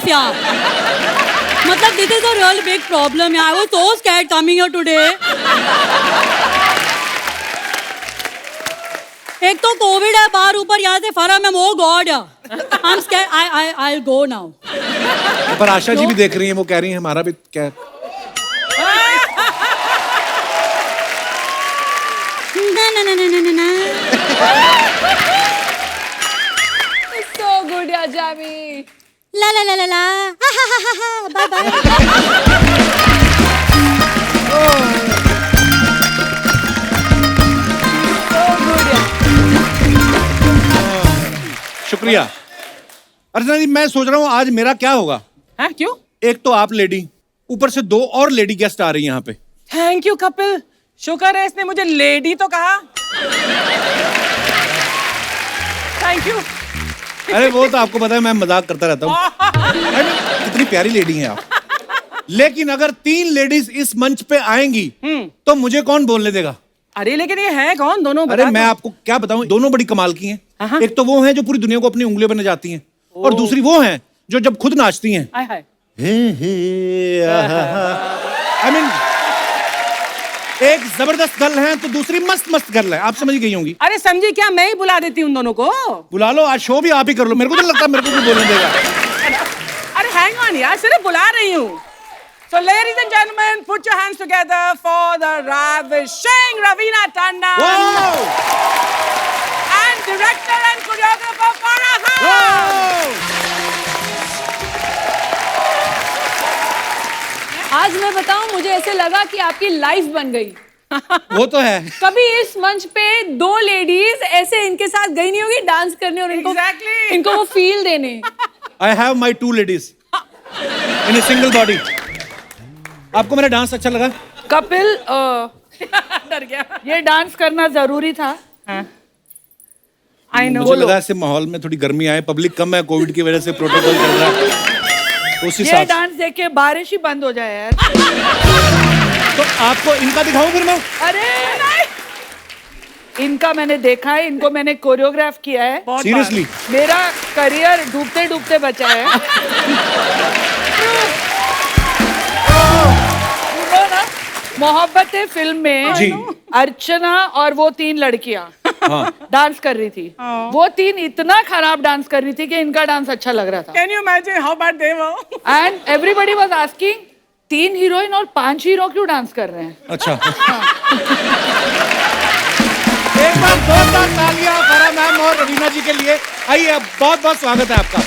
life, yeah. मतलब this is a real big problem. Yeah. I was so scared coming here today. एक तो Covid है बाहर ऊपर यहाँ से फरा में oh God. I'm scared. I'll go now. पर आशा जी भी देख रही हैं, वो कह रही हैं हमारा भी क्या ना। It's so good, Ajami. La la la la la. Bye bye. So good, yeah. शुक्रिया। अर्चना जी मैं सोच रहा हूँ आज मेरा क्या होगा। हाँ क्यों? एक तो आप लेडी, ऊपर से 2 और लेडी गेस्ट आ रही हैं यहाँ पे। थैंक यू कपिल, शुक्र है इसने मुझे लेडी तो कहा। Thank you. अरे वो तो आपको पता है मैं मजाक करता रहता हूँ। कितनी प्यारी लेडी हैं आप। लेकिन अगर 3 लेडीज इस मंच पे आएंगी तो मुझे कौन बोलने देगा? अरे लेकिन ये है कौन दोनों? अरे मैं आपको क्या बताऊं, दोनों बड़ी कमाल की हैं। एक तो वो हैं जो पूरी दुनिया को अपनी उंगलियों पे नचाती हैं, और दूसरी वो हैं जो जब खुद नाचती हैं आई मीन एक जबरदस्त गर्ल है तो दूसरी मस्त मस्त गर्ल है। आप समझ गई होंगी। अरे समझी क्या, मैं ही बुला देती हूँ उन दोनों को। बुला लो, आज शो भी आप ही कर लो। मेरे को तो लगता है मेरे को भी बोलने देगा। अरे हैंग ऑन यार, सिर्फ बुला रही हूँ। So ladies and gentlemen, put your hands together for the ravishing Raveena Tandon and director and choreographer Farah Khan. आज मैं बताऊं, मुझे ऐसे लगा कि आपकी लाइफ बन गई। वो तो है। कभी इस मंच पे 2 लेडीज ऐसे इनके साथ गई नहीं होगी डांस करने और इनको Exactly. इनको वो फील देने। I have my 2 ladies in a single body. आपको मेरा डांस अच्छा लगा? कपिल डर गया। ये डांस करना जरूरी था। I know. मुझे लगा ऐसे माहौल में थोड़ी गर्मी आए, पब्लिक कम है, कोविड की वजह से प्रोटोकॉल चल रहा है, उस ये हिसाब से। डांस देख के बारिश ही बंद हो जाए यार। तो आपको इनका दिखाऊं फिर मैं? अरे इनका मैंने देखा है, इनको मैंने कोरियोग्राफ किया है। सीरियसली? मेरा करियर डूबते डूबते बचा है। मोहब्बत है फिल्म में जी। अर्चना और वो 3 लड़कियां डांस कर रही थी। वो 3 इतना खराब डांस कर रही थी कि इनका डांस अच्छा लग रहा था। Can you imagine how bad they were? And everybody was asking 3 heroine और 5 हीरो क्यों डांस कर रहे हैं? अच्छा। एक बार जोरदार तालियां फरा मैम और रवीना जी के लिए। आइए, बहुत बहुत स्वागत है आपका।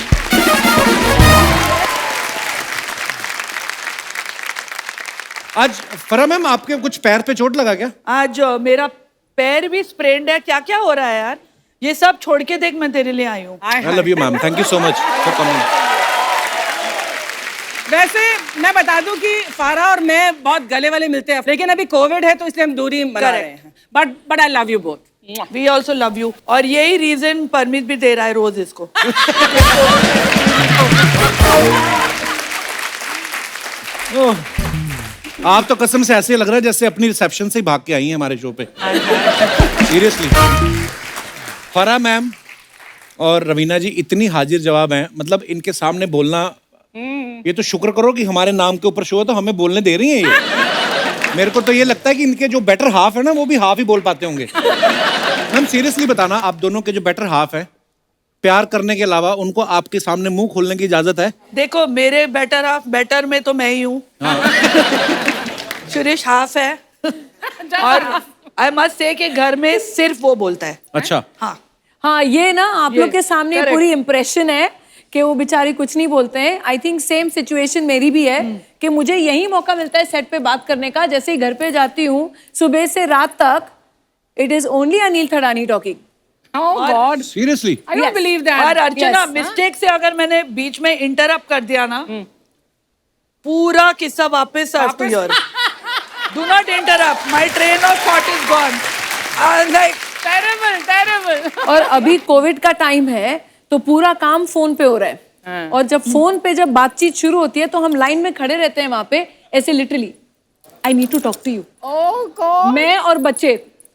आज फरा मैम आपके कुछ पैर पे चोट लगा क्या? आज मेरा पैर भी स्प्रेन्ड है। क्या क्या हो रहा है यार? ये सब छोड़ के देख, मैं तेरे लिए आई हूँ। आई love you ma'am, thank you so much for coming. वैसे मैं बता दूं कि फारा और मैं बहुत गले वाले मिलते हैं, लेकिन अभी कोविड है तो इसलिए हम दूरी बना रहे हैं। But I love you both. We also love you. और यही रीजन परमिट भी दे रहा है रोज इसको। आप तो कसम से ऐसे लग रहा है जैसे अपनी रिसेप्शन से ही भाग के आई हैं हमारे शो पे। सीरियसली। फरा मैम और रवीना जी इतनी हाजिर जवाब हैं, मतलब इनके सामने बोलना, ये तो शुक्र करो कि हमारे नाम के ऊपर शो है तो हमें बोलने दे रही हैं ये। मेरे को तो ये लगता है कि इनके जो बेटर हाफ है ना, वो भी हाफ ही बोल पाते होंगे। मैम सीरियसली बताना, आप दोनों के जो बेटर हाफ है, प्यार करने के अलावा उनको आपके सामने मुंह खोलने की इजाजत है? देखो मेरे बेटर हाफ, बेटर में तो मैं ही हूँ। सुरेश हाफ है। और आई मस्ट से कि घर में सिर्फ वो बोलता है। अच्छा। हाँ हाँ, ये ना आप लोग के सामने correct. पूरी इम्प्रेशन है कि वो बेचारी कुछ नहीं बोलते हैं। आई थिंक सेम सिचुएशन मेरी भी है कि मुझे यही मौका मिलता है सेट पे बात करने का। जैसे ही घर पे जाती हूँ सुबह से रात तक, it is only Anil Thadani talking. Oh God! Seriously? I don't believe that. और अर्चना Yes. मिस्टेक से अगर मैंने बीच में इंटरप्ट कर दिया ना, पूरा किस्सा वापस to your. Do not interrupt, my train of thought is gone. Like Terrible. और अभी कोविड का टाइम है तो पूरा काम फोन पे हो रहा है। और जब फोन पे जब बातचीत शुरू होती है तो हम लाइन में खड़े रहते हैं वहां पे ऐसे, literally I need to talk to you. Oh God! मैं और बच्चे,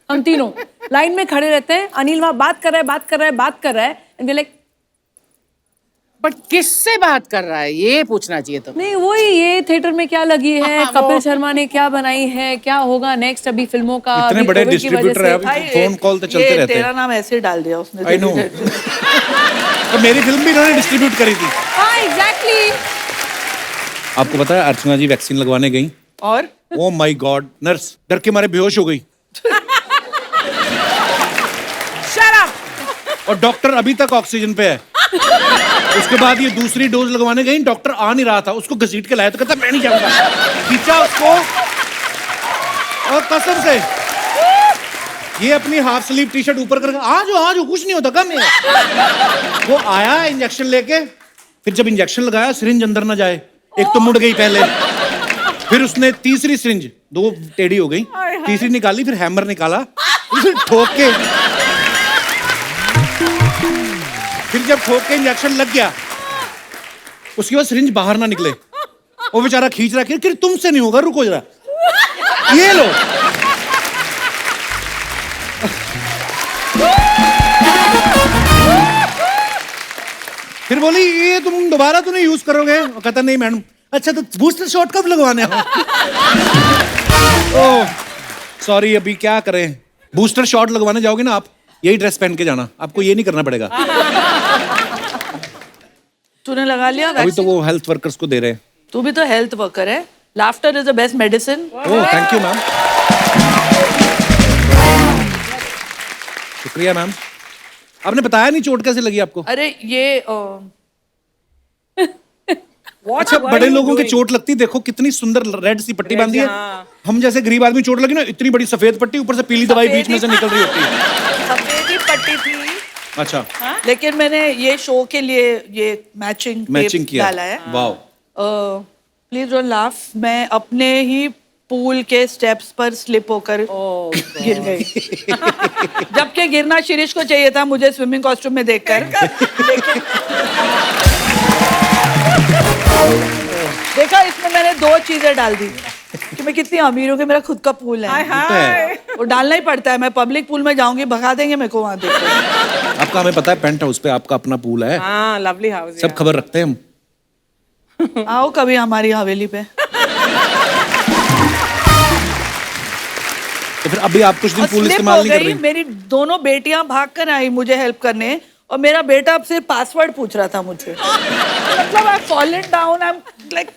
हम तीनों लाइन में खड़े रहते हैं। अनिल वहां बात कर रहा है, एंड वी लाइक बट किससे बात कर रहा है ये पूछना चाहिए तो। नहीं वही, ये थिएटर में क्या लगी है, कपिल शर्मा ने क्या बनाई है, क्या होगा नेक्स्ट अभी फिल्मों का। इतने अभी बड़े कोविड की वजह डिस्ट्रीब्यूटर है, से- अभी भाई, फोन कॉल तो चलते ये रहते तेरा हैं। नाम ऐसे डाल दिया उसने। I know. तो मेरी फिल्म भी इन्होंने डिस्ट्रीब्यूट करी थी। हाँ एग्जैक्टली। आपको पता है अर्चना जी वैक्सीन लगवाने गई, और ओ माय गॉड, नर्स डर के मारे बेहोश हो गई Shut up! और डॉक्टर अभी तक ऑक्सीजन पे है। उसके बाद ये दूसरी डोज लगवाने गई, डॉक्टर आ नहीं रहा था, उसको घसीट के लाया तो कहता मैं नहीं जाऊंगा, खींचा उसको और कसम से ये अपनी हाफ स्लीव टी शर्ट ऊपर करके आज कुछ नहीं होता कम है। वो आया इंजेक्शन लेके, फिर जब इंजेक्शन लगाया सिरिंज अंदर ना जाए, एक तो मुड़ गई पहले, फिर उसने तीसरी सिरिंज, 2 टेढ़ी हो गई, तीसरी निकाली, फिर हैमर निकाला, फिर ठोक के, फिर जब ठोक के इंजेक्शन लग गया उसके बाद सिरिंज बाहर ना निकले, वो बेचारा खींच रहा कि तुमसे नहीं होगा, रुको जरा, ये लो। फिर बोली ये तुम दोबारा तो नहीं यूज करोगे? वो कहता नहीं मैडम। अच्छा तो बूस्टर शॉट कब लगवाने हो? ओह सॉरी, अभी क्या करें, बूस्टर शॉट लगवाने जाओगे ना आप, यही ड्रेस पहन के जाना, आपको ये नहीं करना पड़ेगा। तूने लगा लिया अभी तो वो हेल्थ वर्कर्स को दे रहे हैं। तू भी तो हेल्थ वर्कर है। Laughter is the best medicine. Oh thank you ma'am, शुक्रिया मैम। आपने बताया नहीं चोट कैसे लगी आपको? अरे ये अच्छा बड़े लोगों के चोट लगती, देखो कितनी सुंदर रेड सी पट्टी बांधी है। हम जैसे गरीब आदमी चोट लगी ना, इतनी बड़ी सफेद पट्टी, ऊपर से पीली दवाई बीच में से निकल रही होती है। सफेद ही पट्टी थी, अच्छा लेकिन मैंने ये शो के लिए ये मैचिंग किया, डाला है। वाओ। Please don't laugh. मैं अपने ही पूल के स्टेप्स पर स्लिप होकर गिर गई। जबकि गिरना शिरीष को चाहिए था मुझे स्विमिंग कॉस्ट्यूम में देखकर, लेकिन देखा इसमें मैंने 2 चीजें डाल दी कि मैं कितनी अमीर हूँ कि मेरा खुद का पूल है। वो डालना ही पड़ता है। मैं पब्लिक पूल में जाऊंगी, भगा देंगे मेरे को वहां देख। आपका हमें पता है पेंट हाउस पे आपका अपना पूल है, हाँ लवली हाउस। सब खबर रखते हैं हम। आओ कभी हमारी हवेली पे। तो फिर अभी आप कुछ दिन और पूल slip इस्तेमाल हो नहीं कर गई। रही? मेरी दोनों बेटियां भाग कर आई मुझे हेल्प करने, और मेरा बेटा अब से पासवर्ड पूछ रहा था मुझे। मतलब आई fallen down, I am like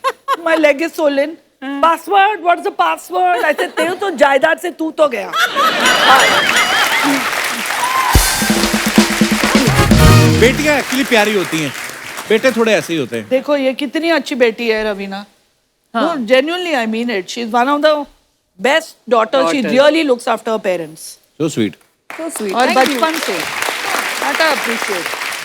my leg is Solan. Password, what is the password? ऐसे तेरे तो जायदाद से तू तो गया। बेटियां एक्चुअली प्यारी होती हैं, बेटे थोड़े ऐसे ही होते हैं। देखो ये कितनी अच्छी बेटी है Raveena. Genuinely I mean it, she is one of the best daughter. She really looks after her parents. So sweet. So sweet. और Thank you. बचपन say that I appreciate.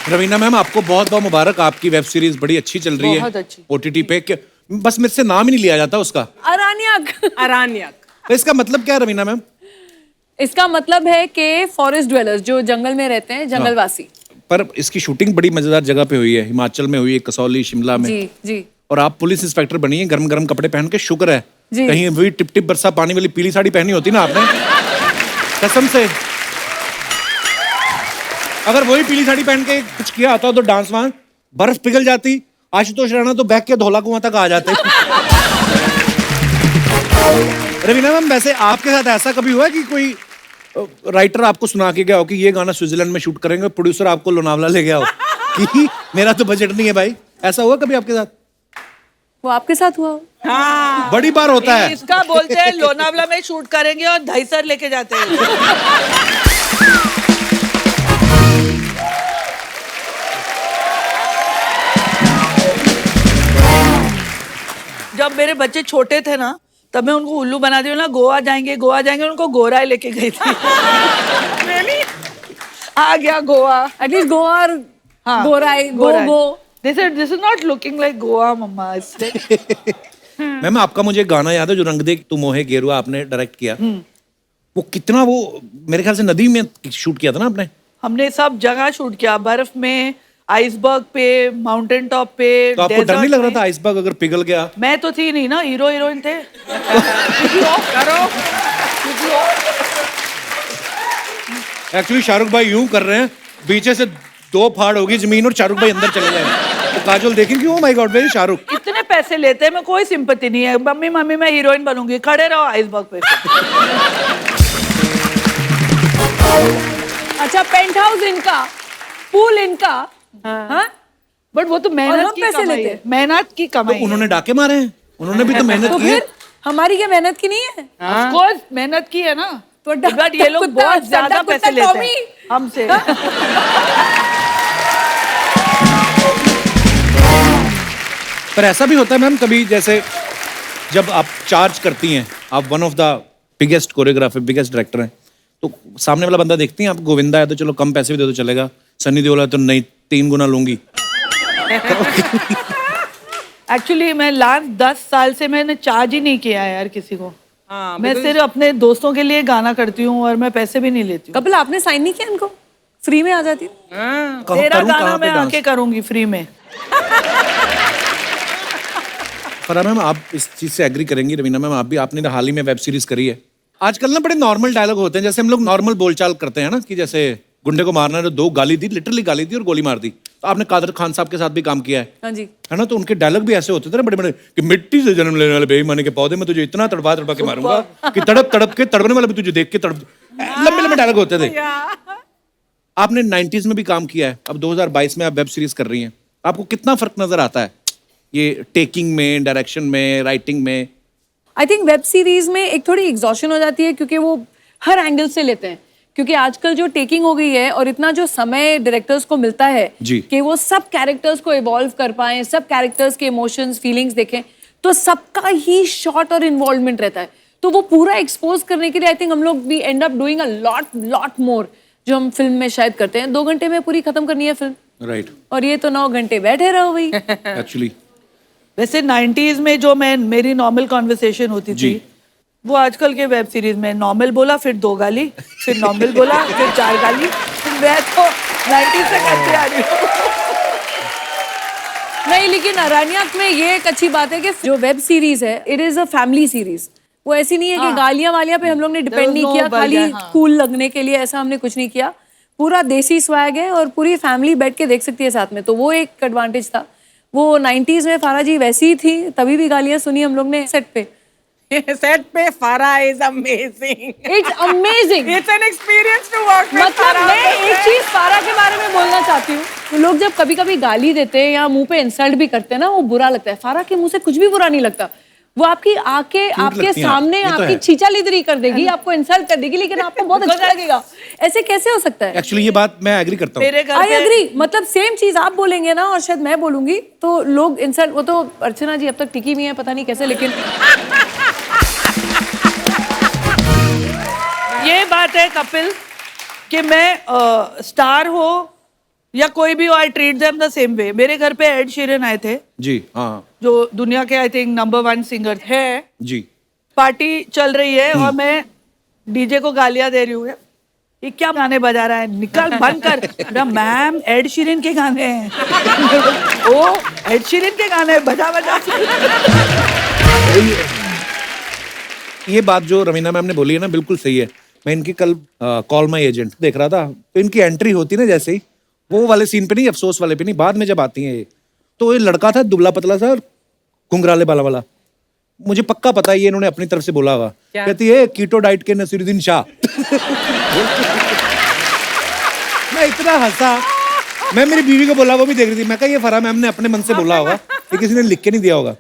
Raveena ma'am आपको बहुत बहुत मुबारक, आपकी वेब सीरीज बड़ी अच्छी चल रही बहुत है अच्छी। OTT पे। बस मेरे से नाम ही नहीं लिया जाता उसका। अरानियक। अरानियक। तो इसका मतलब क्या है रवीना मैम? इसका मतलब है कि फॉरेस्ट ड्वेलर्स, जो जंगल में रहते हैं, जंगलवासी। पर इसकी शूटिंग बड़ी मजेदार जगह पे हुई है, हिमाचल में हुई है, कसौली, शिमला में। जी जी। और आप पुलिस इंस्पेक्टर बनी है, गरम गरम कपड़े पहन के, शुक्र है जी। कहीं वही टिप टिप बरसा पानी वाली पीली साड़ी पहनी होती ना आपने, कसम से। अगर वही पीली साड़ी पहन के कुछ किया होता तो डांस वहां बर्फ पिघल जाती, आशुतोष राणा तो बैग के धौला कुआं तक आ जाते। रवीना मैम वैसे आपके साथ ऐसा कभी हुआ है कि कोई राइटर आपको सुना के गया हो कि ये गाना स्विट्जरलैंड में शूट करेंगे, प्रोड्यूसर आपको लोनावला ले गया हो कि मेरा तो बजट नहीं है भाई, ऐसा हुआ कभी आपके साथ? वो आपके साथ हुआ हो? हाँ बड़ी बार होता है। इसका बोलते हैं लोनावला में शूट करेंगे और दहीसर लेके जाते हैं। जब मेरे बच्चे छोटे थे ना, तब मैं उनको उल्लू बना दी ना, गोवा जाएंगे उनको गोरा लेके गई थी। आ गया गोवा। एटलीस्ट गोवा और हाँ, गोराई गोरा है। Go. This is not looking like Goa mamma. Ma'am आपका मुझे एक गाना याद है जो रंग दे तू मोहे गेरुआ आपने डायरेक्ट किया, वो कितना, वो मेरे ख्याल से नदी में शूट किया था ना आपने? हमने सब जगह शूट किया, बर्फ में, आइसबर्ग पे, माउंटेन टॉप पे। तो आपको डर नहीं desert लग रहा में। था आइसबर्ग अगर पिघल गया? मैं तो थी नहीं ना, हीरो हीरोइन थे। एक्चुअली शाहरुख भाई यूं कर रहे हैं, पीछे से 2 फाड़ होगी जमीन और शाहरुख भाई अंदर चले जाए तो काजोल देखेंगी oh my God very Shahrukh. इतने पैसे लेते हैं, मैं कोई सिंपैथी नहीं है। मम्मी मम्मी मैं हीरोइन बनूंगी, खड़े रहो आइसबर्ग पे। अच्छा, पेंट हाउस इनका, पूल इनका, हाँ? बट वो तो और मेहनत हम की पैसे कमाई लेते है, हैं। मेहनत की तो कमाई है। उन्होंने डाके मारे हैं, उन्होंने भी तो मेहनत तो की है। फिर हमारी क्या मेहनत की नहीं है? Of course, मेहनत की है ना। तो बट ये लोग कुत्ता- बहुत ज्यादा सट्टा पैसे कुत्ता लेते टॉमी। हैं हमसे। पर ऐसा भी होता है मैम कभी, जैसे जब आप चार्ज करती हैं, आप one of the biggest choreographer, biggest director हैं, तो सामने वाला बंदा देखती हैं आप गोविंदा है तो चलो कम पैसे भी दे दो चलेगा, सनी देओल है तो नहीं 3 गुना लूंगी। एक्चुअली मैं लास्ट 10 साल से मैंने चार्ज ही नहीं किया है यार किसी को। हाँ, मैं सिर्फ अपने दोस्तों के लिए गाना करती हूँ और मैं पैसे भी नहीं लेती हूँ। कपिल, आपने साइन नहीं किया इनको? फ्री में आ जाती। तेरा करूं गाना कहाँ पे मैं डांस? आके करूंगी फ्री में। पर मैम आप इस चीज से एग्री करेंगी रवीना मैम, आप भी, आपने हाल ही में वेब सीरीज करी है। आजकल ना बड़े नॉर्मल डायलॉग होते हैं, जैसे हम लोग नॉर्मल बोलचाल करते हैं ना, कि जैसे गुंडे को मारना है तो 2 गाली दी, लिटरली गाली दी और गोली मार दी। तो आपने कादर खान साहब के साथ भी काम किया है, हाँ जी। है ना? तो उनके डायलॉग भी ऐसे होते थे ना बड़े बड़े, कि मिट्टी से जन्म लेने वाले बेईमानी के पौधे में तुझे इतना तड़पा तड़पा के मारूंगा कि तड़प तड़प के तड़पने वाले भी तुझे देख के तड़प, लंबे लंबे डायलॉग होते थे। आपने 90s में भी काम किया है, अब 2022 में आप वेब सीरीज कर रही हैं, आपको कितना फर्क नजर आता है ये टेकिंग में, डायरेक्शन में, राइटिंग में? आई थिंक वेब सीरीज में एक थोड़ी एग्जॉशन हो जाती है, क्योंकि वो हर एंगल से लेते हैं, क्योंकि आजकल जो टेकिंग हो गई है और इतना जो समय डायरेक्टर्स को मिलता है जी। कि वो सब कैरेक्टर्स को इवॉल्व कर पाएं, सब कैरेक्टर्स के इमोशंस, फीलिंग्स देखें, तो सबका ही शॉट और इन्वॉल्वमेंट रहता है, तो वो पूरा एक्सपोज करने के लिए आई थिंक हम लोग we end up doing a lot more, जो हम फिल्म में शायद करते हैं। 2 घंटे में पूरी खत्म करनी है फिल्म, राइट, और ये तो 9 घंटे बैठे रहो भाई। एक्चुअली वैसे 90s में जो मेरी नॉर्मल कॉन्वर्सेशन होती जी। थी, वो आजकल के वेब सीरीज में नॉर्मल बोला, फिर 2 गाली, फिर नॉर्मल बोला, फिर 4 गाली। मैं तो 90s से करती आ रही हूँ। नहीं, लेकिन अरण्यक में ये एक अच्छी बात है कि जो वेब सीरीज है, it is a family series. वो ऐसी नहीं है कि गालियां वालियां पे हम लोग ने डिपेंड नहीं no किया, खाली vulgar, हाँ। कूल लगने के लिए, ऐसा हमने कुछ नहीं किया। पूरा देसी स्वैग है और पूरी फैमिली बैठ के देख सकती है साथ में, तो वो एक एडवांटेज था। वो 90s में फारा जी वैसी ही थी, तभी भी गालियां सुनी हम लोग ने सेट पे। सेट पे Farah is amazing. It's amazing. It's an experience to work with मतलब फारा। मैं एक चीज फारा के बारे में बोलना चाहती हूँ, तो लोग जब कभी कभी गाली देते हैं या मुंह पे इंसल्ट भी करते हैं ना, वो बुरा लगता है। फारा के मुंह से कुछ भी बुरा नहीं लगता, वो आपकी आके आपके लगती हैं सामने आप, ये तो आपकी है। छींचा लिदरी कर देगी, आपको इंसल्ट कर देगी, लेकिन आपको बहुत अच्छा लगेगा। ऐसे कैसे हो सकता है? एक्चुअली ये बात मैं एग्री करता हूँ। मेरे घर आई पे एग्री, मतलब सेम चीज आप बोलेंगे ना और शायद मैं बोलूंगी तो लोग इंसल्ट, वो तो अर्चना जी अब तक टिकी हुई है पता नहीं कैसे, लेकिन ये बात है कपिल कि मैं स्टार हो या कोई भी हो, I treat them the same way. मेरे घर पे एड शीरन आए थे, जी हाँ जो दुनिया के आई थिंक नंबर 1 सिंगर है। जी, पार्टी चल रही है और मैं डीजे को गालियां दे रही हूँ, ये क्या गाने बजा रहा है, निकल बंद कर। बोला, मैम एड शीरन के गाने हैं। ओ एड शीरन के गाने बजा बजा। ये बात जो रवीना मैम ने बोली है ना बिल्कुल सही है। मैं इनकी कल कॉल माई एजेंट देख रहा था, तो इनकी एंट्री होती ना जैसे ही, वो वाले सीन पे नहीं, अफसोस वाले पे नहीं, बाद में जब आती है ये, तो ये लड़का था दुबला पतला सा और घुंघराले बाला वाला, मुझे पक्का पता है ये इन्होंने अपनी तरफ से बोला हुआ। कहती है कीटो डाइट के नसीरुद्दीन शाह। मैं इतना हंसा, मैं मेरी बीवी को बोला, वो भी देख रही थी, मैं कहा ये फराह मैम ने अपने मन से बोला होगा, ये किसी ने लिख के नहीं दिया होगा।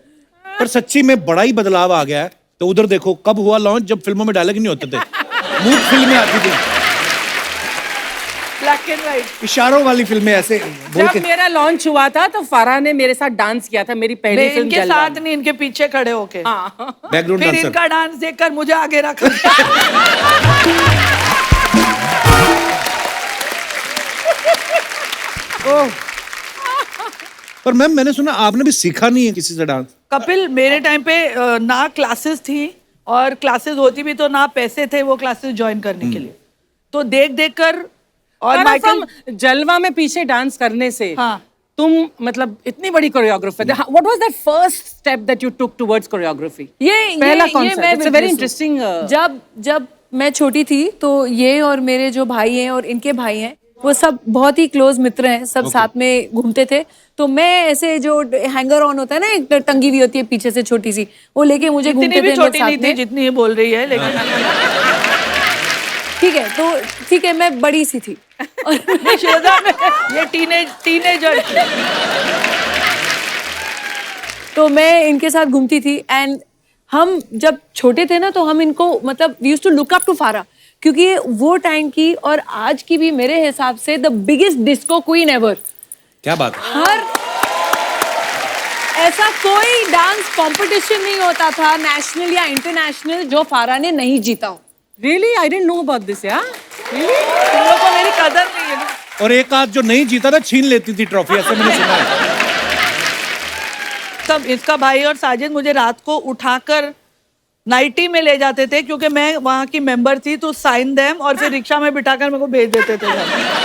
पर सच्ची में बड़ा ही बदलाव आ गया है। तो उधर देखो कब हुआ लॉन्च, जब फिल्मों में डायलॉग नहीं होते थे, मूड फिल्में आती थी, ब्लैक एंड व्हाइट इशारों वाली फिल्में ऐसे बोल जब के। मेरा लॉन्च हुआ था तो फारा ने मेरे साथ डांस किया था, मेरी पहली फिल्म इनके जलवा साथ नहीं, इनके पीछे खड़े होके। बैकग्राउंड फिर डांसर। इनका डांस देखकर मुझे आगे रखा। पर मैम मैंने सुना आपने भी सीखा नहीं है किसी से डांस। कपिल, मेरे टाइम पे ना क्लासेस थी, और क्लासेस होती भी तो ना पैसे थे वो क्लासेस ज्वाइन करने के लिए, तो देख देख कर। और माइकल जलवा में पीछे डांस करने से हाँ। तुम मतलब इतनी बड़ी choreographer, what was that first step that you took towards choreography? पहला concept, it's a very interesting. जब मैं छोटी थी तो ये और मेरे जो भाई हैं और इनके भाई हैं, वो सब बहुत ही क्लोज मित्र हैं, सब साथ में घूमते थे। तो मैं ऐसे जो हैंगर ऑन होता है ना, एक टंगी हुई होती है पीछे से छोटी सी, वो लेके मुझे घूमते थे। इतनी भी इन लोग छोटी साथ नहीं थी में। जितनी ये बोल रही है, लेकिन ठीक है, तो ठीक है, मैं बड़ी सी थी। और श्वेता में ये टीनेजर थी। तो मैं इनके साथ घूमती थी। एंड हम जब छोटे थे ना, तो हम इनको मतलब we used to look up to Farah, क्योंकि ये वो टाइम की और आज की भी मेरे हिसाब से the biggest disco queen ever. क्या बात है। हर ऐसा कोई डांस कंपटीशन नहीं होता था नेशनल या इंटरनेशनल जो फारा ने नहीं जीता हो। Really? I didn't know about this, yeah? Really? तुम लोग को मेरी कदर नहीं है ना। और एक आध जो नहीं जीता था छीन लेती थी ट्रॉफी, ऐसे मैंने सुना है। तब इसका भाई और साजिद मुझे रात को उठाकर नाइटी में ले जाते थे, क्योंकि मैं वहाँ की मेंबर थी, तो साइन देम और फिर रिक्शा में बिठाकर मेरे को भेज देते थे घर।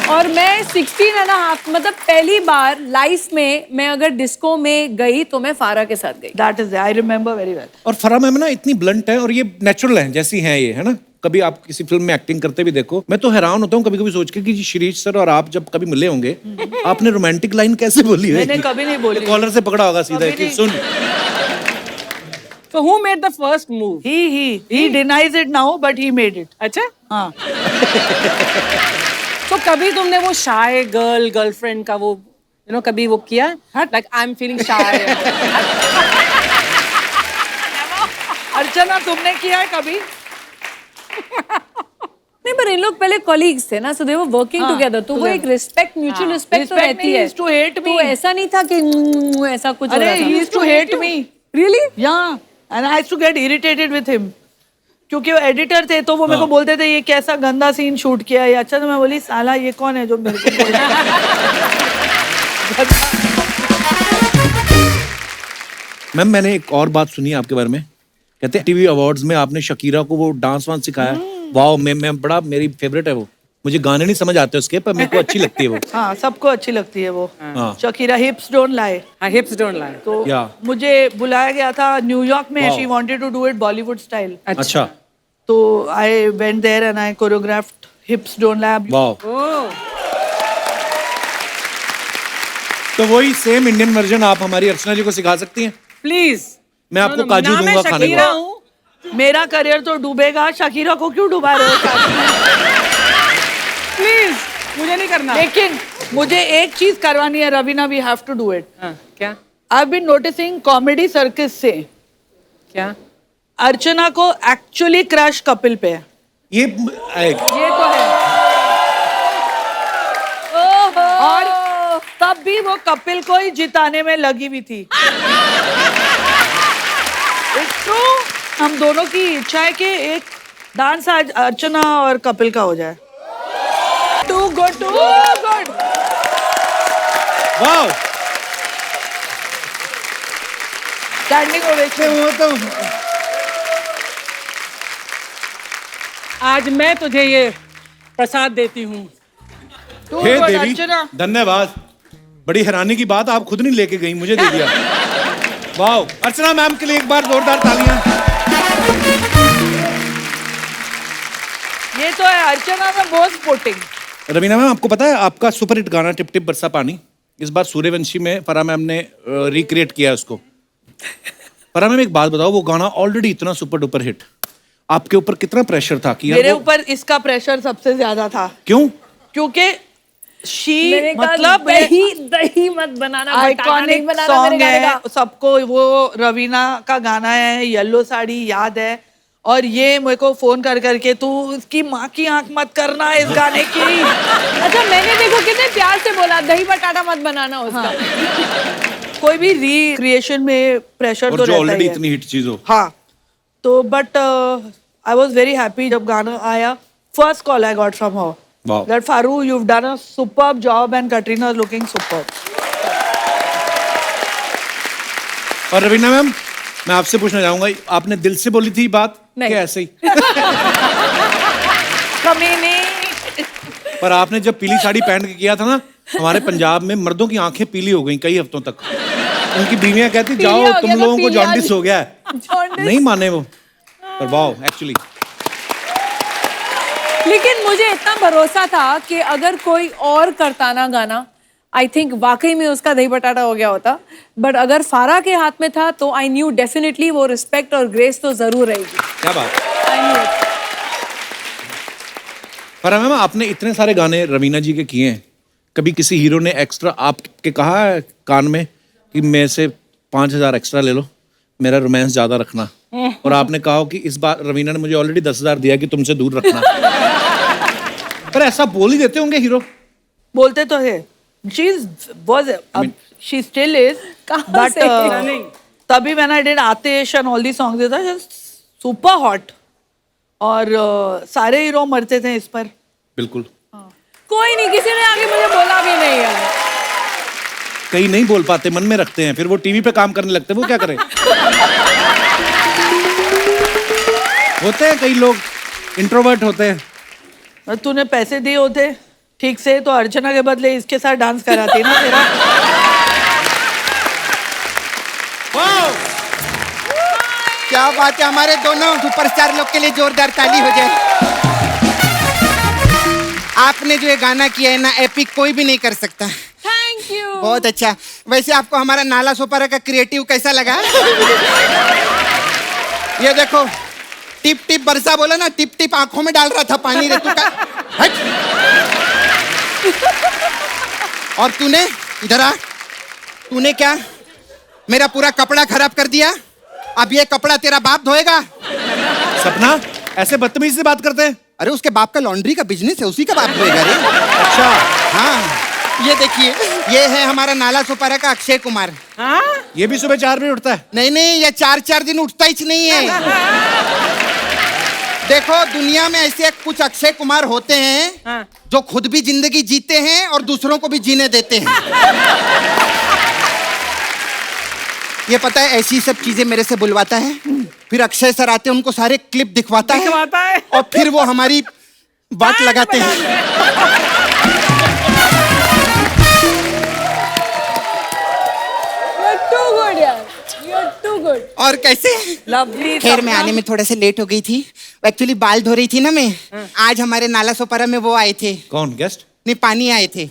और मैं 16.5 मतलब पहली बार लाइफ में मैं अगर डिस्को में गई तो मैं फारा के साथ गई। That is I remember very well. और फरा मैम ना इतनी ब्लंट है और ये नेचुरल है जैसी हैं ये, है ना। कभी आप किसी फिल्म में एक्टिंग करते भी देखो, मैं तो हैरान होता हूँ कभी कभी सोच के कि शिरीष सर और आप जब कभी मिले होंगे, आपने रोमांटिक लाइन कैसे बोली है। मैंने कभी नहीं बोली। कॉलर से पकड़ा होगा सीधा कभी कि नहीं। सुन। So who made the first move? He denies it now, but he made it. अच्छा? हाँ। तो कभी तुमने वो शाय गर्लफ्रेंड का वो कभी वो किया? Like I'm feeling shy. अर्चना तुमने किया है कभी? नहीं, पर इन लोग पहले कॉलीग्स थे ना, सो दे वर वर्किंग टुगेदर, तो वो एक रिस्पेक्ट, म्यूचुअल रिस्पेक्ट तो Respect रहती नहीं, है। he used to hate me. तो ऐसा नहीं था कि ऐसा कुछ हो अरे रहा था। he used to hate me. Really? Yeah, and I used to get irritated with him. क्योंकि वो एडिटर थे, तो वो मेरे को बोलते थे ये कैसा गंदा सीन शूट किया है। अच्छा, तो मैं बोली साला ये कौन है जो मेरे को बोल रहा है? मैम मैंने एक और बात सुनी है आपके बारे में, कहते हैं टीवी अवार्ड्स में आपने शकीरा को वो डांस वांस सिखाया। वाओ, मैं बड़ा, मेरी फेवरेट है वो। मुझे गाने नहीं समझ आते उसके, पर मेरे को अच्छी लगती है वो। हाँ, सबको अच्छी लगती है वो। हाँ। शकीरा हिप्स डोंट लाई। हाँ, hips don't lie. तो Yeah. मुझे बुलाया गया था न्यूयॉर्क में। Wow. She wanted to do it Bollywood style. अच्छा, तो I went there and I choreographed hips don't lie. Wow. Oh. तो वही सेम इंडियन वर्जन आप हमारी अर्चना जी को सिखा सकती हैं। Please. मैं आपको काजू ना मैं दूंगा खाने शकीरा को। हूँ। मेरा करियर तो डूबेगा, शकीरा को क्यों डुबा रहे हो साथ में? Please. मुझे नहीं करना। लेकिन मुझे एक चीज करवानी है Raveena, we have to do it. हाँ, क्या? I have been noticing comedy circus से क्या? अर्चना को एक्चुअली क्रश कपिल पे है। ये ये तो है। और तब भी वो कपिल को ही जिताने में लगी हुई थी। It's true। हम दोनों की इच्छा है कि एक डांस आज अर्चना और कपिल का हो जाए। Too good, too good. Wow. Standing ovation. आज मैं तुझे ये प्रसाद देती हूँ। टू हे गुड देवी, अर्चना। धन्यवाद। बड़ी हैरानी की बात, आप खुद नहीं लेके गई, मुझे दे दिया। वाओ, अर्चना मैम के लिए एक बार जोरदार तालियां। ये तो है अर्चना में बहुत स्पोर्टिंग। रवीना मैम, आपको पता है आपका सुपर हिट गाना टिप टिप बरसा पानी, इस बार सूर्यवंशी में फरा मैम ने रिक्रिएट किया है उसको। फरा मैम एक बात बताओ, वो गाना ऑलरेडी इतना सुपर डुपर हिट, आपके ऊपर कितना प्रेशर था कि यार मेरे वो- ऊपर इसका प्रेशर सबसे ज्यादा था। क्यों? क्योंकि शी मैंने कहा, मतलब दही मत बनाना, घोटाला नहीं आइकॉनिक बनाना मेरे सॉन्ग गाने है का। सबको। वो रवीना का गाना है, येलो साड़ी याद है। और ये मेरे को फोन कर करके तू इसकी माँ की आंख मत करना इस गाने की। अच्छा, मैंने देखो कितने प्यार से बोला दही बटाटा मत बनाना उसका। कोई भी रिक्रिएशन में प्रेशर और तो जो रहता ही ऑलरेडी है। इतनी हिट चीज हो। हाँ, तो but I was very happy जब गाना आया। First call I got from her Wow. that Faru, you've done a superb job and Katrina is looking superb. और रवीना मैम, मैं आपसे पूछना चाहूंगा, आपने दिल से बोली थी बात नहीं। क्या ऐसे ही? कमीनी। पर आपने जब पीली साड़ी पहन के किया था ना, हमारे पंजाब में मर्दों की आंखें पीली हो गई कई हफ्तों तक। उनकी बीवियां कहती पीलिया जाओ हो गया तुम ना, लोगों को पीलिया जॉन्डिस हो गया है। जॉन्डिस। नहीं माने वो, पर वाओ एक्चुअली। लेकिन मुझे इतना भरोसा था कि अगर कोई और करता ना गाना, आई थिंक वाकई में उसका दही बटाटा हो गया होता। बट अगर फारा के हाथ में था तो आई न्यू डेफिनेटली वो रिस्पेक्ट और ग्रेस तो जरूर रहेगी। क्या बात। I knew. फराह मैम, आपने इतने सारे गाने रवीना जी के किए हैं, कभी किसी हीरो ने एक्स्ट्रा आपके कहा है कान में कि मेरे से 5,000 एक्स्ट्रा ले लो, मेरा रोमांस ज्यादा रखना, और आपने कहा हो कि इस बार रवीना ने मुझे ऑलरेडी 10,000 दिया कि तुमसे दूर रखना? पर ऐसा बोल ही देते होंगे हीरो। बोलते तो है। She still is, but तभी when I did Atish and all these songs, it was just super hot, और सारे हीरो मरते थे इस पर। बिल्कुल। कोई नहीं, किसी ने आगे मुझे बोला भी नहीं है। कई नहीं बोल पाते, मन में रखते हैं, फिर वो टीवी पे काम करने लगते हैं, वो क्या करें? होते हैं कई लोग इंट्रोवर्ट होते हैं। तूने पैसे दिए होते ठीक से तो अर्चना के बदले इसके साथ डांस कराती ना तेरा। क्या बात है, हमारे दोनों सुपरस्टार लोग के लिए जोरदार ताली हो जाए। आपने जो ये गाना किया है ना, एपिक कोई भी नहीं कर सकता। Thank you. बहुत अच्छा। वैसे आपको हमारा नाला सोपारा का क्रिएटिव कैसा लगा? ये देखो, टिप टिप बरसा बोला ना, टिप टिप आंखों में डाल रहा था पानी रे तू का। हट। और तूने इधर आ, तूने क्या मेरा पूरा कपड़ा खराब कर दिया? अब ये कपड़ा तेरा बाप धोएगा। सपना, ऐसे बदतमीजी से बात करते हैं? अरे उसके बाप का लॉन्ड्री का बिजनेस है, उसी का बाप धोएगा रे। अच्छा। हाँ, ये देखिए, ये है हमारा नाला सोपारा का अक्षय कुमार। हाँ? ये भी सुबह 4 बजे उठता है? नहीं नहीं, ये 4 दिन उठता ही नहीं है। देखो, दुनिया में ऐसे कुछ अक्षय कुमार होते हैं हाँ। जो खुद भी जिंदगी जीते हैं और दूसरों को भी जीने देते हैं। ये पता है, ऐसी सब चीजें मेरे से बुलवाता है, फिर अक्षय सर आते हैं, उनको सारे क्लिप दिखवाता है और फिर वो हमारी बात लगाते हैं। Too good यार, you're too good. और कैसे? लवली। खैर, मैं आने में थोड़ा सा लेट हो गई थी, एक्चुअली बाल धो रही थी ना मैं। आज हमारे नाला सोपारा में वो आए थे। कौन? गेस्ट? नहीं, पानी आए थे।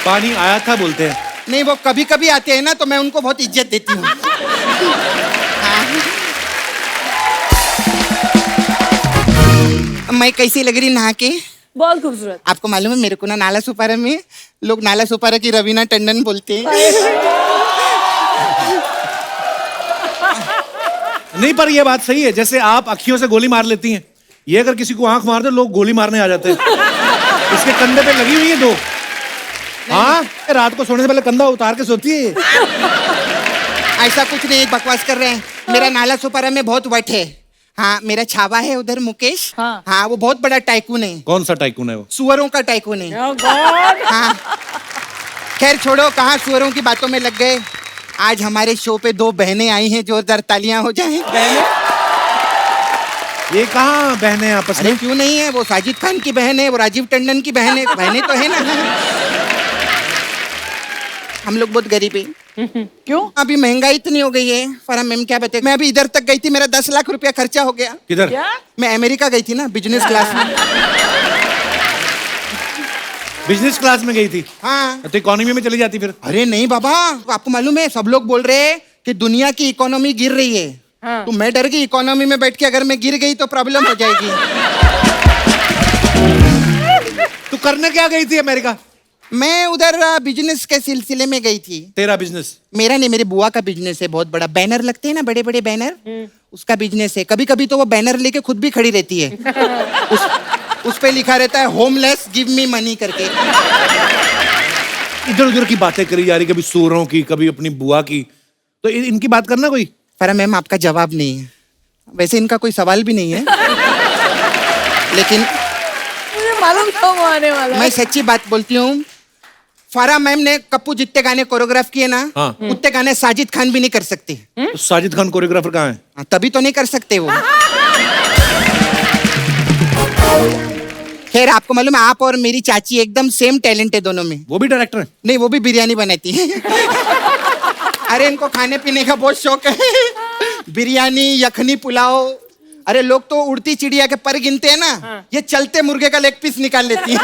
पानी आया था बोलते हैं? नहीं, वो कभी कभी आते हैं ना, तो मैं उनको बहुत इज्जत देती हूँ। मैं कैसी लग रही नहा के? बहुत खूबसूरत। आपको मालूम है, मेरे को ना नाला सुपारा में लोग नाला सुपारा की रवीना टंडन बोलते हैं। नहीं, पर ये बात सही है, जैसे आप अखियों से गोली मार लेती हैं, ये अगर किसी को आंख मार दे, लोग गोली मारने आ जाते हैं। इसके कंधे पे लगी हुई है 2। हाँ, रात को सोने से पहले कंधा उतार के सोती है। ऐसा कुछ नहीं, बकवास कर रहे हैं। मेरा नाला सुपारा में बहुत वट है। हाँ, मेरा छावा है उधर मुकेश। हाँ, वो बहुत बड़ा टाइकून है। कौन सा टाइकून है वो? सुअरों का टाइकून है। Oh God! हाँ, खैर छोड़ो, कहाँ सुअरों की बातों में लग गए। आज हमारे शो पे 2 बहनें आई हैं, जोरदार तालियां हो जाएं। ये कहाँ बहनें आपस अरे में? क्यों नहीं है, वो साजिद खान की बहन है, वो राजीव टंडन की बहन है, बहनें तो है ना। हम लोग बहुत गरीब हैं। क्यों? अभी महंगाई इतनी हो गई है। फराह मैम क्या बताए, मैं अभी इधर तक गई थी, मेरा 10 लाख रुपया खर्चा हो गया। किधर? क्या? मैं अमेरिका गई थी ना, बिजनेस क्लास में। बिजनेस क्लास में गई थी? हाँ। तो इकोनॉमी में चली जाती फिर? अरे नहीं बाबा, आपको मालूम है, सब लोग बोल रहे हैं कि दुनिया की इकोनॉमी गिर रही है। हाँ। तो मैं डर गई, इकोनॉमी में बैठ के अगर मैं गिर गई तो प्रॉब्लम हो जाएगी। तू करने क्या गई थी अमेरिका? मैं उधर बिजनेस के सिलसिले में गई थी। तेरा बिजनेस? मेरा नहीं, मेरे बुआ का बिजनेस है, बहुत बड़ा। बैनर लगते हैं ना, बड़े बड़े बैनर, उसका बिजनेस है। कभी कभी तो वो बैनर लेके खुद भी खड़ी रहती है। उस पे लिखा रहता है, होमलेस गिव मी मनी करके। इधर उधर की बातें करी जा रही, कभी सूरों की, कभी अपनी बुआ की, तो इनकी बात करना कोई। फराह मैम, आपका जवाब नहीं है, वैसे इनका कोई सवाल भी नहीं है, लेकिन मुझे मालूम था वो आने वाला मैं है। सच्ची बात बोलती हूँ। फराह मैम ने कप्पू जितने गाने कोरियोग्राफ किए ना, हाँ। उतने गाने साजिद खान भी नहीं कर सकते। तो साजिद खान कोरियोग्राफर कहाँ है? हाँ, तभी तो नहीं कर सकते वो। खैर, आपको मालूम है, आप और मेरी चाची एकदम सेम टैलेंट है दोनों में। वो भी डायरेक्टर है? नहीं, वो भी बिरयानी बनाती है। अरे इनको खाने पीने का बहुत शौक है। बिरयानी, यखनी पुलाव, अरे लोग तो उड़ती चिड़िया के पर गिनते हैं ना, ये चलते मुर्गे का लेग पीस निकाल लेती है।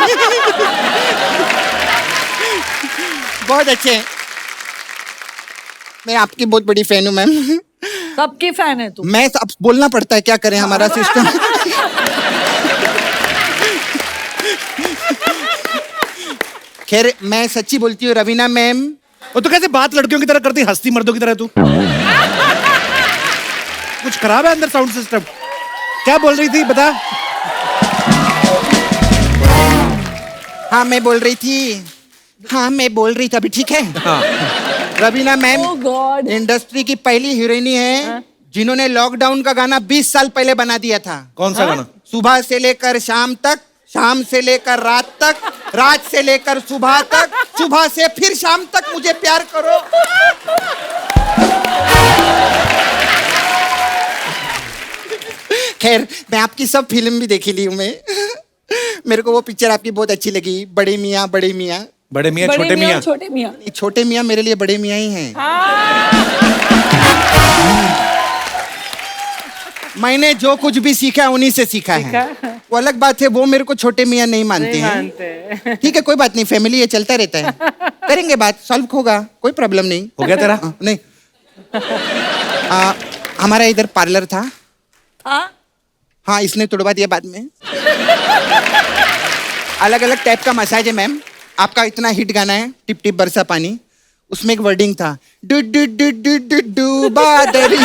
बहुत अच्छे हैं। मैं आपकी बहुत बड़ी फैन हूँ मैम। सबकी फैन है तू। मैं अब बोलना पड़ता है, क्या करें, हमारा सिस्टम। खैर मैं सच्ची बोलती हूँ रवीना मैम। और तो कैसे बात लड़कियों की तरह करती, हंसती मर्दों की तरह तू? कुछ खराब है अंदर साउंड सिस्टम? क्या बोल रही थी बता? हाँ मैं बोल रही थी, अभी ठीक है? हाँ। Raveena ma'am Oh God. Industry की पहली हीरोइनी है जिन्होंने लॉकडाउन का गाना 20 साल पहले बना दिया था। कौन सा गाना? सुबह से लेकर शाम तक, शाम से लेकर रात तक, रात से लेकर सुबह तक, सुबह से फिर शाम तक मुझे प्यार करो। खैर मैं आपकी सब फिल्म भी देखी ली हूँ मैं। मेरे को वो पिक्चर आपकी बहुत अच्छी लगी, बड़े मियाँ बड़े मियाँ। बड़े मियाँ छोटे मियाँ? छोटे मियाँ। छोटे मियाँ मेरे लिए बड़े मियाँ ही हैं। मैंने जो कुछ भी सीखा उन्हीं से सीखा है। वो अलग बात है, वो मेरे को छोटे मियाँ नहीं मानते हैं। ठीक है कोई बात नहीं, फैमिली ये चलता रहता है, करेंगे बात, सॉल्व होगा, कोई प्रॉब्लम नहीं। हो गया तेरा? नहीं। हमारा इधर पार्लर था। हाँ इसने तोड़वा दिया बाद में। अलग अलग टाइप का मसाज है मैम। आपका इतना हिट गाना है टिप टिप बरसा पानी, उसमें एक वर्डिंग था do do do do do do बादरी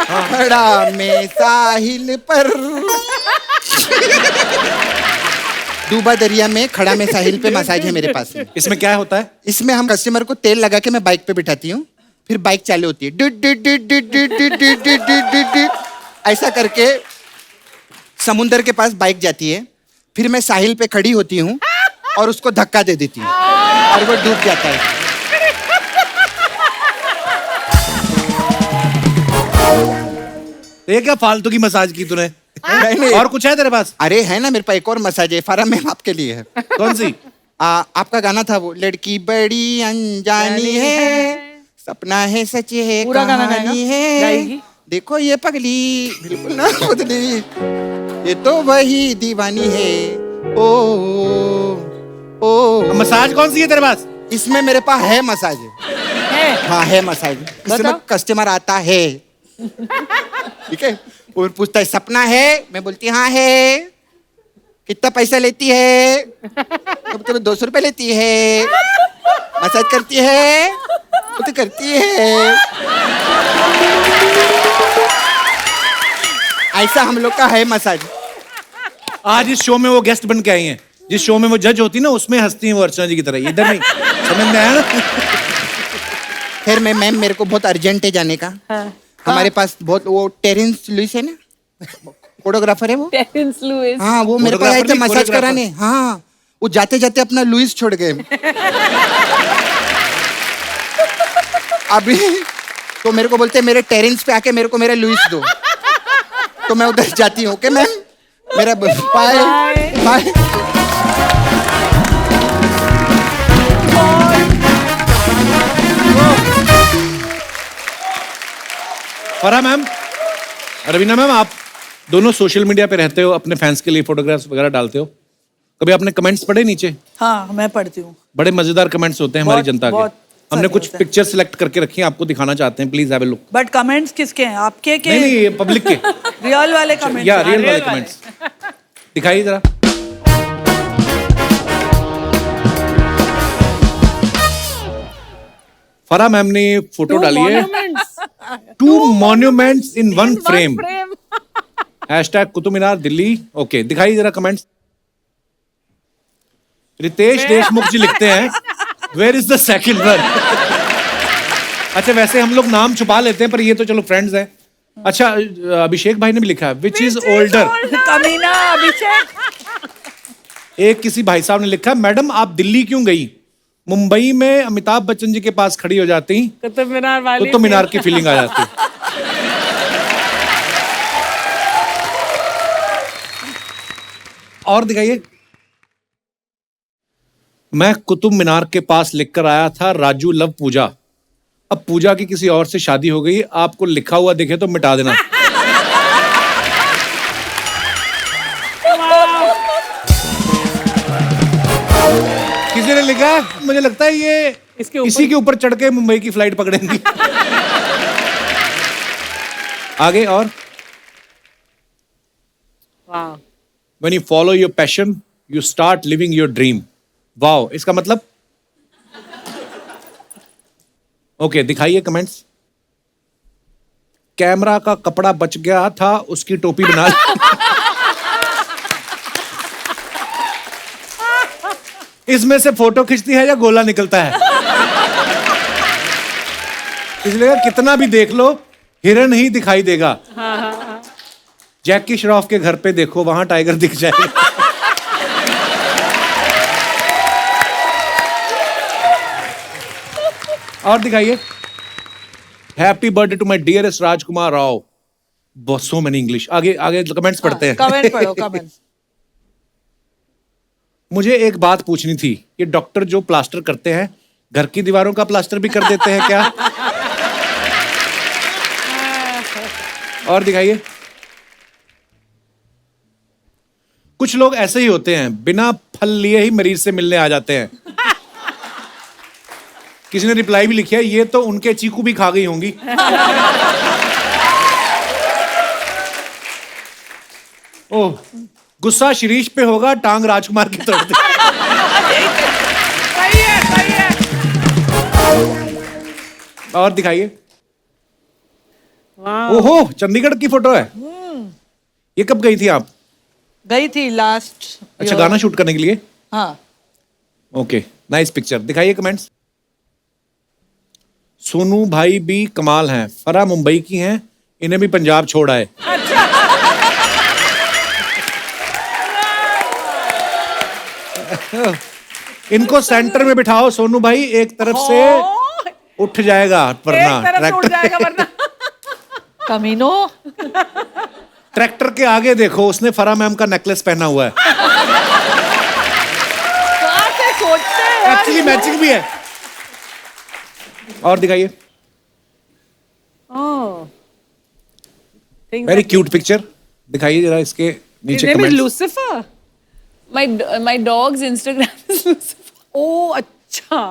खड़ा में साहिल पर। डूबा दरिया में खड़ा में साहिल पे मसाज है मेरे पास में। इसमें क्या होता है? इसमें हम कस्टमर को तेल लगा के मैं बाइक पे बिठाती हूँ, फिर बाइक चालू होती है do do do do do do do do do do do. ऐसा करके समुंदर के पास बाइक जाती है, फिर मैं साहिल पे खड़ी होती हूँ और उसको धक्का दे देती हूँ और वो डूब जाता है। ये क्या फालतू की मसाज की तूने? नहीं। और कुछ है तेरे पास? अरे है ना मेरे पास एक और मसाज है, फारा मैम आपके लिए है। कौन सी? आपका गाना था वो, लड़की बड़ी अनजानी है, सपना है सच है पूरा गाना कहानी गाएगा? है, गाएगी? देखो ये पगली बिल्कुल ना बदली, ये तो वही दीवानी है। ओ मसाज कौन सी है तेरे पास? इसमें मेरे पास है मसाज। हाँ है मसाज, इसमें कस्टमर आता है, ठीक है, वो पूछता है सपना है, मैं बोलती हाँ है, कितना पैसा लेती है, कभी 200 रुपए लेती है, मसाज करती है, वो तो करती है। ऐसा हम लोग का है मसाज। आज इस शो में वो गेस्ट बन के आई हैं, जिस शो में वो जज होती ना उसमें हंसती हैं वो अर्चना जी की तरह, इधर नहीं। समझ में आया ना? फिर मैं मैम मेरे को बहुत अर्जेंट है जाने का। हमारे पास बहुत वो टेरेंस लुइस है ना, फोटोग्राफर है वो। Terence Lewis. हाँ वो मेरे को आए थे मसाज कराने। हाँ वो जाते जाते अपना लुइस छोड़ गए। अभी तो मेरे को बोलते मेरे टेरेंस पे आके मेरे को मेरा लुइस दो, तो मैं उधर जाती हूँ। ओके मैम, मेरा बाय बाय। फरा मैम, रवीना मैम, आप दोनों सोशल मीडिया पे रहते हो, अपने फैंस के लिए फोटोग्राफ्स वगैरह डालते हो, कभी आपने कमेंट्स पढ़े नीचे? हाँ मैं पढ़ती हूँ। बड़े मजेदार कमेंट्स होते हैं हमारी बहुत- जनता के। बहुत हमने सारे कुछ होते हैं। पिक्चर सिलेक्ट करके रखी हैं, आपको दिखाना चाहते हैं, please have a look. But comments किसके हैं, आपके के? नहीं नहीं, ये पब्लिक के। रियल वाले कमेंट्स? या रियल वाले कमेंट्स दिखाइए जरा। फरा मैम ने फोटो डाली है, 2 monuments in 1 frame, hashtag Qutub Minar Delhi. Okay दिखाइए जरा कमेंट्स। रितेश देशमुख जी लिखते हैं, where is the second one? अच्छा वैसे हम लोग नाम छुपा लेते हैं, पर ये तो चलो फ्रेंड्स हैं। अच्छा अभिषेक भाई ने भी लिखा है, विच इज ओल्डर? कमीना अभिषेक। एक किसी भाई साहब ने लिखा, मैडम आप दिल्ली क्यों गई? मुंबई में अमिताभ बच्चन जी के पास खड़ी हो जाती कुतुब मीनार वाली कुतुब मीनार की फीलिंग आ जाती। और दिखाइए। मैं कुतुब मीनार के पास लिखकर आया था, राजू लव पूजा। अब पूजा की किसी और से शादी हो गई, आपको लिखा हुआ दिखे तो मिटा देना। मुझे लगता है ये इसी के ऊपर चढ़ के मुंबई की फ्लाइट पकड़ेंगी। आगे और Wow. When you follow your passion, you start living your dream. Wow, इसका मतलब? ओके, दिखाइए कमेंट्स। कैमरा का कपड़ा बच गया था, उसकी टोपी बना ली। इसमें से फोटो खींचती है या गोला निकलता है? इसलिए कितना भी देख लो हिरन ही दिखाई देगा। जैकी श्रॉफ के घर पे देखो, वहां टाइगर दिख जाएगा। और दिखाइए। Happy birthday to my dearest Rajkumar Rao. बहुत सो मेनी इंग्लिश। आगे आगे कमेंट्स पढ़ते हैं। कमेंट पढ़ो, कमेंट। मुझे एक बात पूछनी थी, ये डॉक्टर जो प्लास्टर करते हैं, घर की दीवारों का प्लास्टर भी कर देते हैं क्या? और दिखाइए। कुछ लोग ऐसे ही होते हैं, बिना फल लिए ही मरीज से मिलने आ जाते हैं। किसी ने रिप्लाई भी लिखा है, ये तो उनके चीकू भी खा गई होंगी। ओह, गुस्सा शिरीष पे होगा, टांग राजकुमार की तोड़ दे। सही है, सही है। और दिखाइए। ओहो, चंडीगढ़ की फोटो है। ये कब गई थी आप? गई थी लास्ट। अच्छा, गाना शूट करने के लिए? हाँ। Okay, nice picture. दिखाइए कमेंट्स। सोनू भाई भी कमाल हैं, फरा मुंबई की हैं, इन्हें भी पंजाब छोड़ आए। इनको सेंटर में बिठाओ सोनू भाई, एक तरफ से उठ जाएगा वरना एक तरफ से उठ जाएगा वरना। कमीनो। ट्रैक्टर के आगे देखो, उसने फरा मैम का नेकलेस पहना हुआ है। कहाँ से सोचते हैं यार? एक्चुअली मैचिंग भी है। और दिखाइए। Very cute picture. दिखाइए जरा इसके नीचे His name is comments. Lucifer. My dog's Instagram is Lucifer. Oh, अच्छा।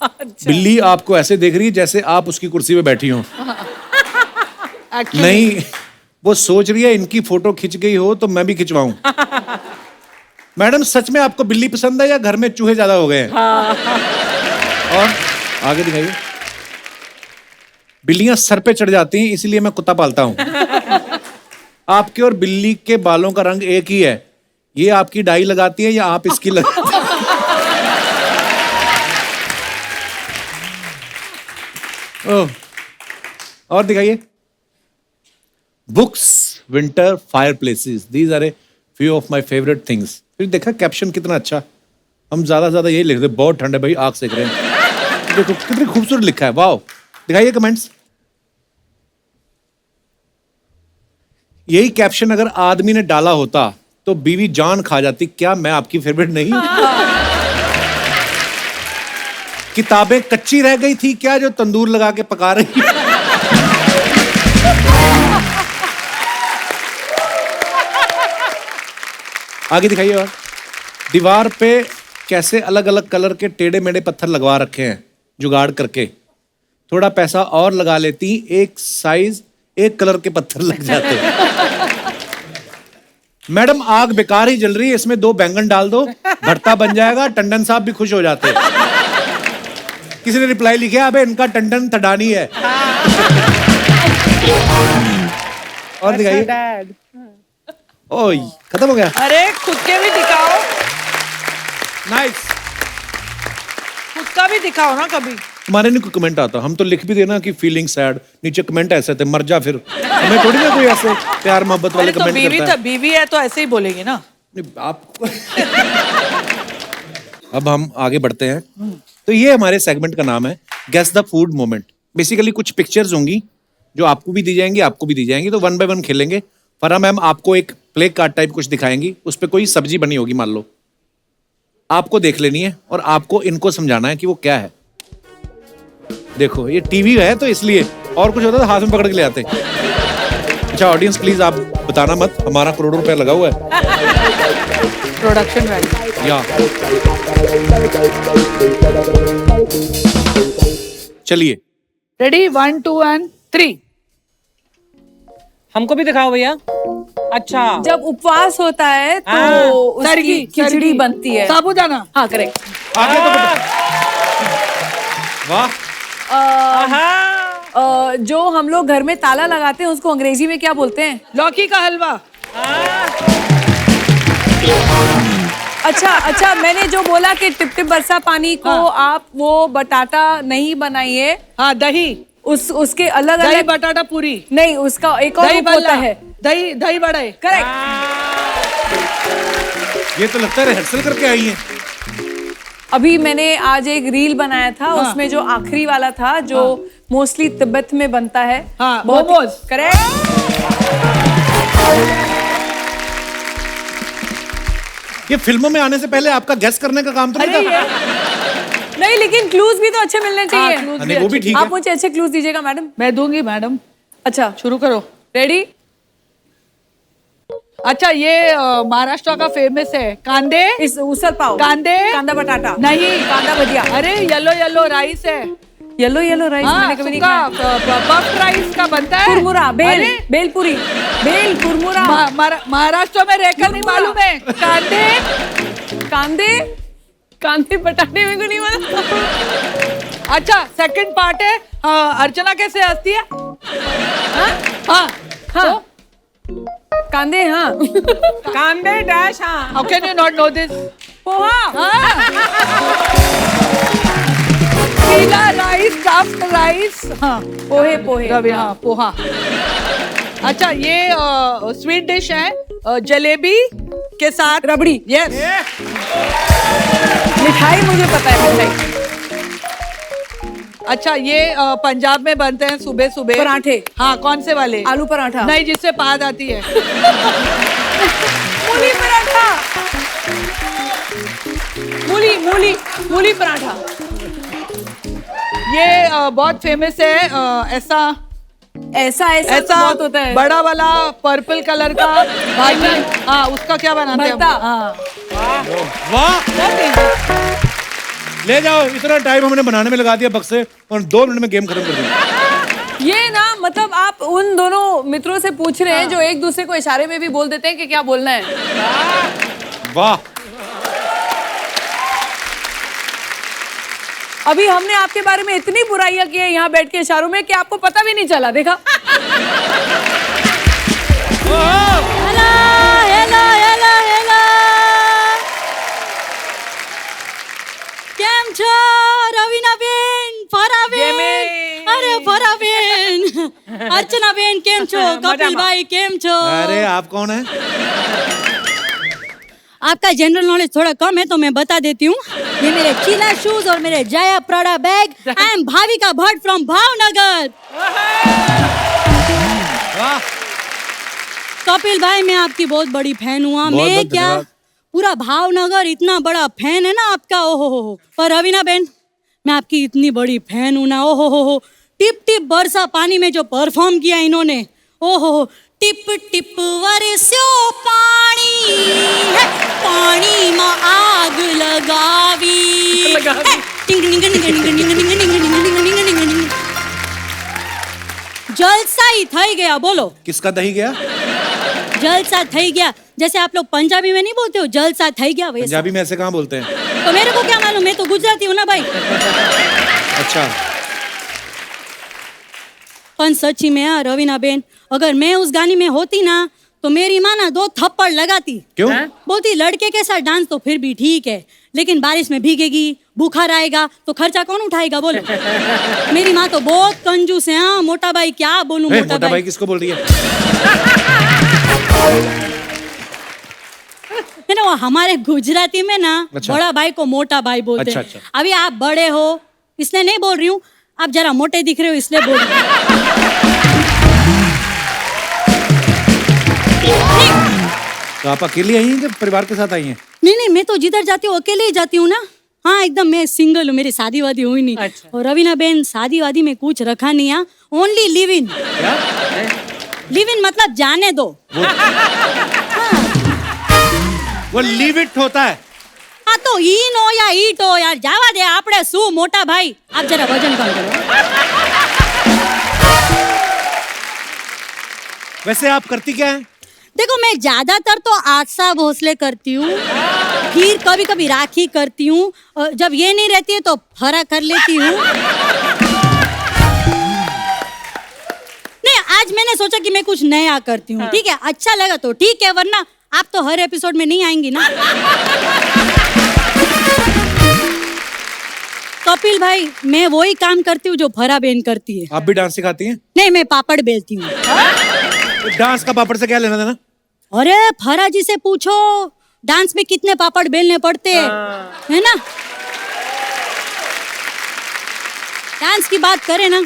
अच्छा। बिल्ली आपको ऐसे देख रही है जैसे आप उसकी कुर्सी पे बैठी हो। Actually, नहीं, वो सोच रही है इनकी फोटो खिंच गई हो तो मैं भी खिंचवाऊं। मैडम, सच में आपको बिल्ली पसंद है या घर में चूहे ज्यादा हो गए हैं? और आगे दिखाइए। बिल्लियां सर पे चढ़ जाती हैं, इसीलिए मैं कुत्ता पालता हूं। आपके और बिल्ली के बालों का रंग एक ही है। ये आपकी डाई लगाती है या आप इसकी लगाती हैं? ओह, और दिखाइए। Books, winter, fireplaces, these are a few of my favourite things. फिर देखा कैप्शन कितना अच्छा। हम ज्यादा यही लिख दे, बहुत ठंड है भाई, आग सेक रहे हैं। देखो कितनी खूबसूरत लिखा है। वाओ, दिखाइए कमेंट्स। यही कैप्शन अगर आदमी ने डाला होता तो बीवी जान खा जाती। क्या मैं आपकी फेवरेट नहीं? किताबें कच्ची रह गई थी क्या, जो तंदूर लगा के पका रही? आगे दिखाइए। और दीवार पे कैसे अलग अलग कलर के टेढ़े मेढ़े पत्थर लगवा रखे हैं जुगाड़ करके। थोड़ा पैसा और लगा लेती, एक साइज एक कलर के पत्थर लग जाते। मैडम, आग बेकार ही जल रही है, इसमें 2 बैंगन डाल दो, भरता बन जाएगा, टंडन साहब भी खुश हो जाते। किसी ने रिप्लाई लिखा, अबे इनका टंडन थडानी है। और दिखाइए। Dad. ओह, खत्म हो गया। अरे खुद के भी दिखाओ, नाइस। खुद का भी दिखाओ ना कभी। हमारे नहीं कोई कमेंट आता, हम तो लिख भी देना कि फीलिंग सैड, नीचे कमेंट ऐसे थे, मर जा फिर। हमें थोड़ी ना कोई ऐसे प्यार मोहब्बत वाले अरे तो कमेंट बीवी करता है। बीवी है तो ऐसे ही बोलेगी ना। नहीं, आप अब हम आगे बढ़ते हैं। तो ये हमारे सेगमेंट का नाम है guess the food moment. Basically कुछ पिक्चर्स होंगी जो आपको भी दी जाएंगी, आपको भी दी जाएंगी, तो 1 बाय 1 खेलेंगे। फरा मैम आपको एक प्ले कार्ड टाइप कुछ दिखाएंगी, उस पर कोई सब्जी बनी होगी मान लो, आपको देख लेनी है और आपको इनको समझाना है कि वो क्या है। देखो ये टीवी है तो इसलिए, और कुछ होता तो हाथ में पकड़ के ले आते। अच्छा ऑडियंस प्लीज आप बताना मत, हमारा करोड़ों रुपया लगा हुआ है। Production value. या चलिए रेडी 1 2 एंड 3 हमको भी दिखाओ भैया। अच्छा जब उपवास होता है तो हाँ, उसकी खिचड़ी बनती है। साबूदाना। हाँ करेक्ट। आगे तो वाह जो हम लोग घर में ताला लगाते हैं उसको अंग्रेजी में क्या बोलते हैं? लौकी का हलवा। अच्छा मैंने जो बोला कि टिप टिप बरसा पानी को आप वो बटाटा नहीं बनाइए। हाँ दही। उसके अलग दही अलग बटाटा पूरी। नहीं, उसका एक और दही रूप होता है। दही बड़े। करेक्ट। ये तो लगता है रिहर्सल करके आई है। अभी मैंने आज एक रील बनाया था, उसमें जो आखिरी वाला था जो मोस्टली तिब्बत में बनता है। हाँ, मोमोज। करेक्ट। ये फिल्मों में आने से पहले आपका गेस करने का काम तो नहीं था? नहीं, लेकिन क्लूज भी तो अच्छे मिलने चाहिए। नहीं, वो भी ठीक है। आप मुझे अच्छे क्लूज दीजिएगा मैडम। मैं दूंगी मैडम। अच्छा शुरू करो। रेडी? अच्छा ये महाराष्ट्र का फेमस है कांदे। इस उसल पाव। कांदे। कांदा बटाटा। नहीं, कांदा भजिया। अरे येलो राइस है। येलो राइस मैंने कभी नहीं खाया। पफ राइस का बनता है। कुरमुरा, बेलपुरी, कुरमुरा। महाराष्ट्र में रहकर नहीं मालूम है। कांदे बटाटे मेरे को नहीं मालूम। अच्छा सेकंड पार्ट है अर्चना कैसे हंसती है? हाँ कांदे। हाँ कांदे डैश। हाँ how can you not know this? Poha. पीला राइस, स्टफ्ड राइस। हाँ पोहे। रवि, हाँ पोहा। अच्छा ये स्वीट डिश है जलेबी के साथ रबड़ी। यस। मिठाई मुझे पता है, मिठाई। अच्छा ये पंजाब में बनते हैं सुबह सुबह पराठे। हाँ कौन से वाले? आलू पराठा। नहीं, जिससे पाद आती है। मूली पराठा। मूली पराठा। ये बहुत फेमस है ऐसा बहुत होता है। बड़ा वाला पर्पल कलर का भाजी। हाँ उसका क्या बनाते हैं? भरता। हाँ वाह ले जाओ। इतना टाइम हमने बनाने में लगा दिया बक्से और 2 मिनट में गेम खत्म कर दी। ये ना मतलब आप उन दोनों मित्रों से पूछ रहे हैं जो एक दूसरे को इशारे में भी बोल देते हैं कि क्या बोलना है। वाह अभी हमने आपके बारे में इतनी बुराइयां की है यहाँ बैठ के इशारों में कि आपको पता भी नहीं चला। देखा? हेलो કેમ છો રવીનાબેન, ફરાબેન? અરે ફરાબેન, અર્ચનાબેન કેમ છો? કપિલભાઈ કેમ છો? अरे आप कौन है? आपका जनरल नॉलेज थोड़ा कम है तो मैं बता देती हूँ। ये मेरे चीला शूज और मेरे Jaya Prada bag. I am Bhavika Bhatt from Bhavnagar. वाह कपिल भाई मैं आपकी बहुत बड़ी फैन हुआ। बहुत मैं बहुत क्या धन्यवाद। पूरा भावनगर इतना बड़ा फैन है ना आपका। ओहो हो। पर रवीना बेन मैं आपकी इतनी बड़ी फैन हूँ ना। ओहो हो। टिप टिप बरसा पानी में जो परफॉर्म किया इन्होंने। ओहो हो। टिप टिप वरस्यो पानी है, पानी में आग लगावी है। टिंग टिंग टिंग टिंग टिंग टिंग टिंग टिंग टिंग टिंग टिंग। जलसा ही થઈ गया। बोलो किसका दही गया? जलसा થઈ गया। जैसे आप लोग पंजाबी में नहीं बोलते हो जलसा થઈ गया वैसे। पंजाबी में ऐसे कहाँ बोलते हैं? तो मेरे को क्या मालूम, मैं तो गुजराती हूँ ना भाई। अच्छा पण सच्ची में यार रवीना बेन अगर मैं उस गाने में होती ना तो मेरी माँ ना 2 थप्पड़ लगाती। क्यों? बोलती लड़के के साथ डांस तो फिर भी ठीक है लेकिन बारिश में भीगेगी, बुखार आएगा तो खर्चा कौन उठाएगा बोलो। मेरी माँ तो बहुत कंजूस है। हाँ मोटा भाई क्या बोलूं। मोटा भाई किसको बोल रही है? है ना वो हमारे गुजराती में ना अच्छा। बड़ा भाई को मोटा भाई बोलते हैं। अच्छा। अभी आप बड़े हो इसलिए नहीं बोल रही हूँ, आप जरा मोटे दिख रहे हो इसलिए बोल रही हूँ। तो आप अकेली आई हैं कि परिवार के साथ आई हैं? नहीं मैं तो जिधर जाती हूँ अकेले ही जाती हूँ ना। हाँ एकदम मैं सिंगल हूँ, मेरी शादी वादी हुई नहीं। अच्छा। और रवीना बेन शादी वादी में कुछ रखा नहीं है, ओनली लिव इन। क्या? लिव इन मतलब जाने दो। वो लीव इट होता है। આ તો ઈન હો યા ઈટ હો યાર જાવા દે આપણે શું મોટા ભાઈ આપ જરા વજન કમ કરો वैसे आप करती क्या है? देखो मैं ज्यादातर तो आशा भोसले करती हूँ फिर कभी कभी राखी करती हूँ जब ये नहीं रहती है तो फरा कर लेती हूँ नहीं आज मैंने सोचा कि मैं कुछ नया करती हूँ ठीक है अच्छा लगा तो ठीक है वरना आप तो हर एपिसोड में नहीं आएंगी ना कपिल भाई मैं वही काम करती हूँ जो फरा बहन करती है आप भी डांस सिखाती हैं? नहीं मैं पापड़ बेलती हूँ डांस का पापड़ से क्या लेना देना? अरे फरा जी से पूछो डांस में कितने पापड़ बेलने पड़ते हैं है ना डांस की बात करें ना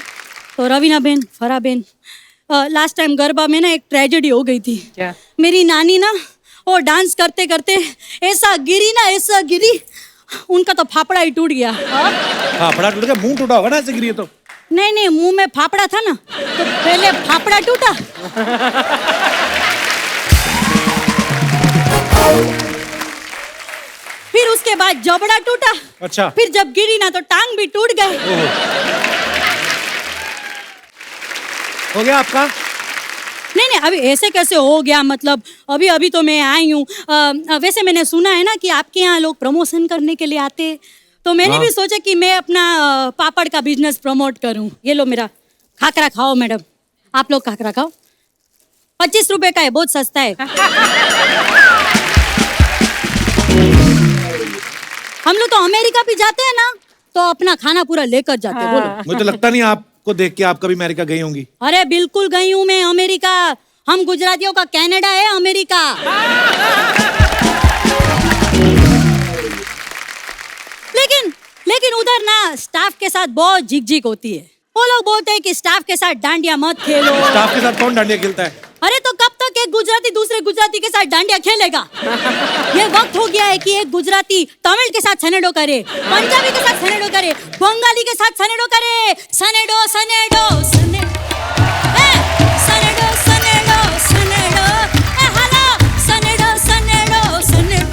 तो रवीना बहन फरा बहन लास्ट टाइम गरबा में ना एक ट्रेजेडी हो गई थी क्या? मेरी नानी ना वो डांस करते करते ऐसा गिरी उनका तो फाफड़ा ही टूट गया फाफड़ा टूट गया, मुंह टूटा होगा ना ऐसे गिरी है तो। नहीं मुंह में फाफड़ा था ना तो पहले फाफड़ा टूटा फिर उसके बाद जबड़ा टूटा अच्छा। फिर जब गिरी ना तो टांग भी टूट गए हो गया आपका? नहीं अभी ऐसे कैसे हो गया मतलब अभी तो मैं आई हूँ वैसे मैंने सुना है ना कि आपके यहाँ लोग प्रमोशन करने के लिए आते हैं तो मैंने भी सोचा कि मैं अपना पापड़ का बिजनेस प्रमोट करूँ ये लो मेरा खाकरा खाओ मैडम आप लोग खाकरा खाओ 25 रुपए का है बहुत सस्ता है हम लोग तो अमेरिका भी जाते हैं ना तो अपना खाना पूरा लेकर जाते हैं बोलो मुझे तो लगता नहीं आपको देख के आप कभी अमेरिका गई होंगी। अरे बिल्कुल गई हूँ मैं अमेरिका हम गुजरातियों का कनाडा है अमेरिका लेकिन उधर ना स्टाफ के साथ बहुत झिकझिक होती है वो लोग बोलते हैं कि स्टाफ के साथ डांडिया मत खेलो स्टाफ के साथ कौन डांडिया खेलता है? अरे तो कब तक एक गुजराती दूसरे गुजराती के साथ डांडिया खेलेगा ये वक्त हो गया है कि एक गुजराती तमिल के साथ सनेडो करे पंजाबी के साथ सनेडो करे बंगाली के साथ सनेडो करे सनेडो सनेडो सनेडो सनेडो सनेडो सनेडो हेलो सनेडो सनेडो सनेडो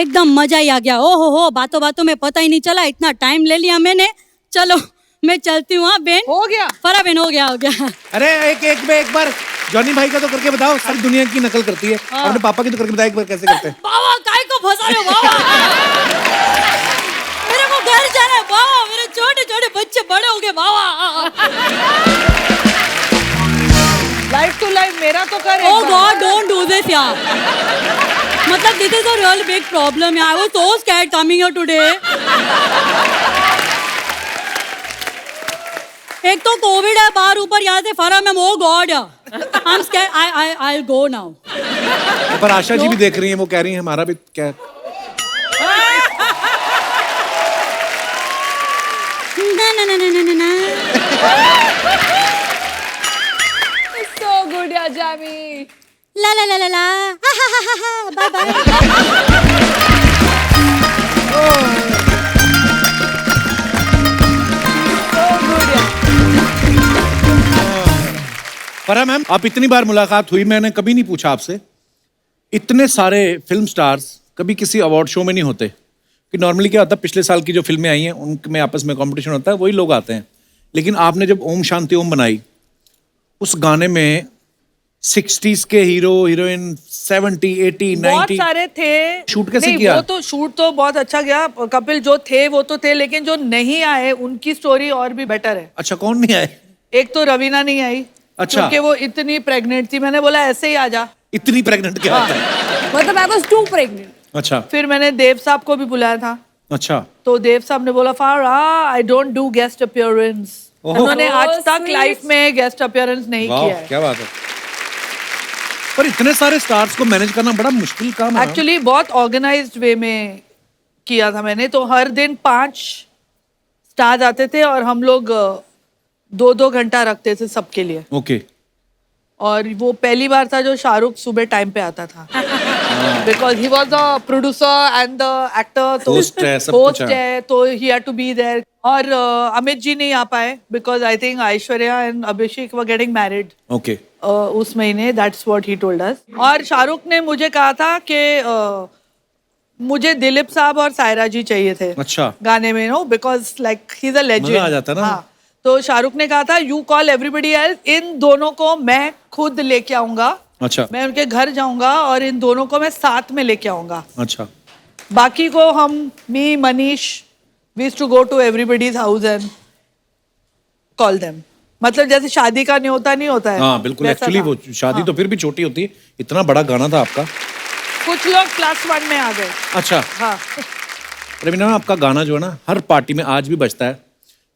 एकदम मजा ही आ गया ओहो हो बातों बातों में पता ही नहीं चला इतना टाइम ले लिया मैंने चलो मैं चलती हूँ हाँ बहन हो गया फरा बहन हो गया अरे एक बार जॉनी भाई का तो करके बताओ, सारी दुनिया की नकल करती है। अपने पापा की तो करके बताओ एक बार कैसे करते हैं। बाबा काय को फंसा रहे हो बाबा मेरे को घर जाना है बाबा मेरे छोटे छोटे बच्चे बड़े हो गए बाबा लाइफ टू लाइफ मेरा तो कर Oh God, don't do this यार मतलब this is a real big problem यार I was so scared coming here today एक तो कोविड है बाहर ऊपर यहाँ से फरा में oh God I'm scared I'll go now पर आशा जी भी देख रही हैं, वो कह रही हैं हमारा भी क्या ना So good, Ajami. ला ला ला ला ला बाय बाय फरा मैम, आप इतनी बार मुलाकात हुई, मैंने कभी नहीं पूछा आपसे, इतने सारे फिल्म स्टार्स कभी किसी अवार्ड शो में नहीं होते कि नॉर्मली क्या होता है, पिछले साल की जो फिल्में आई हैं उनमें आपस में कंपटीशन होता है, वही लोग आते हैं। लेकिन आपने जब ओम शांति ओम बनाई, उस गाने में 60s के हीरो हीरोइन 70, 80, 90 बहुत सारे थे। शूट कैसे नहीं, किया? वो तो शूट तो बहुत अच्छा गया। कपिल जो थे वो तो थे, लेकिन जो नहीं आए उनकी स्टोरी और भी बेटर है। अच्छा, कौन नहीं आए? एक तो रवीना नहीं आई। अच्छा। क्योंकि वो इतनी प्रेग्नेंट थी, मैंने बोला ऐसे ही आ जा। इतनी प्रेग्नेंट क्या होता है? मतलब I was too pregnant. अच्छा फिर मैंने देव साहब को भी बुलाया था, अच्छा तो देव साहब ने बोला फारा I don't do guest appearance. ओहो। उन्होंने आज Oh, तक sweet. लाइफ में गेस्ट अपीयरेंस नहीं वाह, किया है। क्या बात है। पर इतने सारे स्टार्स को मैनेज करना बड़ा मुश्किल काम है। एक्चुअली बहुत ऑर्गेनाइज्ड वे में किया था मैंने, तो हर दिन 5 स्टार्स आते थे और हम लोग 2-2 घंटा रखते थे सबके लिए। ओके। और वो पहली बार था जो शाहरुख सुबह टाइम पे आता था। Because he was the producer and the actor, तो Host है, सब होस्ट कुछ है। है, तो he had to be there. और अमित जी नहीं आ पाए because I think Aishwarya and Abhishek were getting married okay उस महीने. That's what he told us. और शाहरुख ने मुझे कहा था कि मुझे दिलीप साहब और सायरा जी चाहिए थे अच्छा गाने में, no, because like he is a legend. मजा आ जाता ना. हाँ, तो शाहरुख ने कहा था यू कॉल एवरीबडी एल्स, इन दोनों को मैं खुद लेके आऊंगा. अच्छा मैं उनके घर जाऊंगा और इन दोनों को मैं साथ में लेके आऊंगा. अच्छा बाकी को हम, me, Manish, we used to go to everybody's house and call them. मतलब जैसे शादी का न्योता नहीं होता है. हाँ बिल्कुल. वैसा एक्चुअली था. वो शादी तो फिर भी छोटी होती है. इतना बड़ा गाना था आपका. कुछ लोग +1 में आ गए. अच्छा हाँ. रवीना मैम, आपका गाना जो है ना हर पार्टी में आज भी बजता है.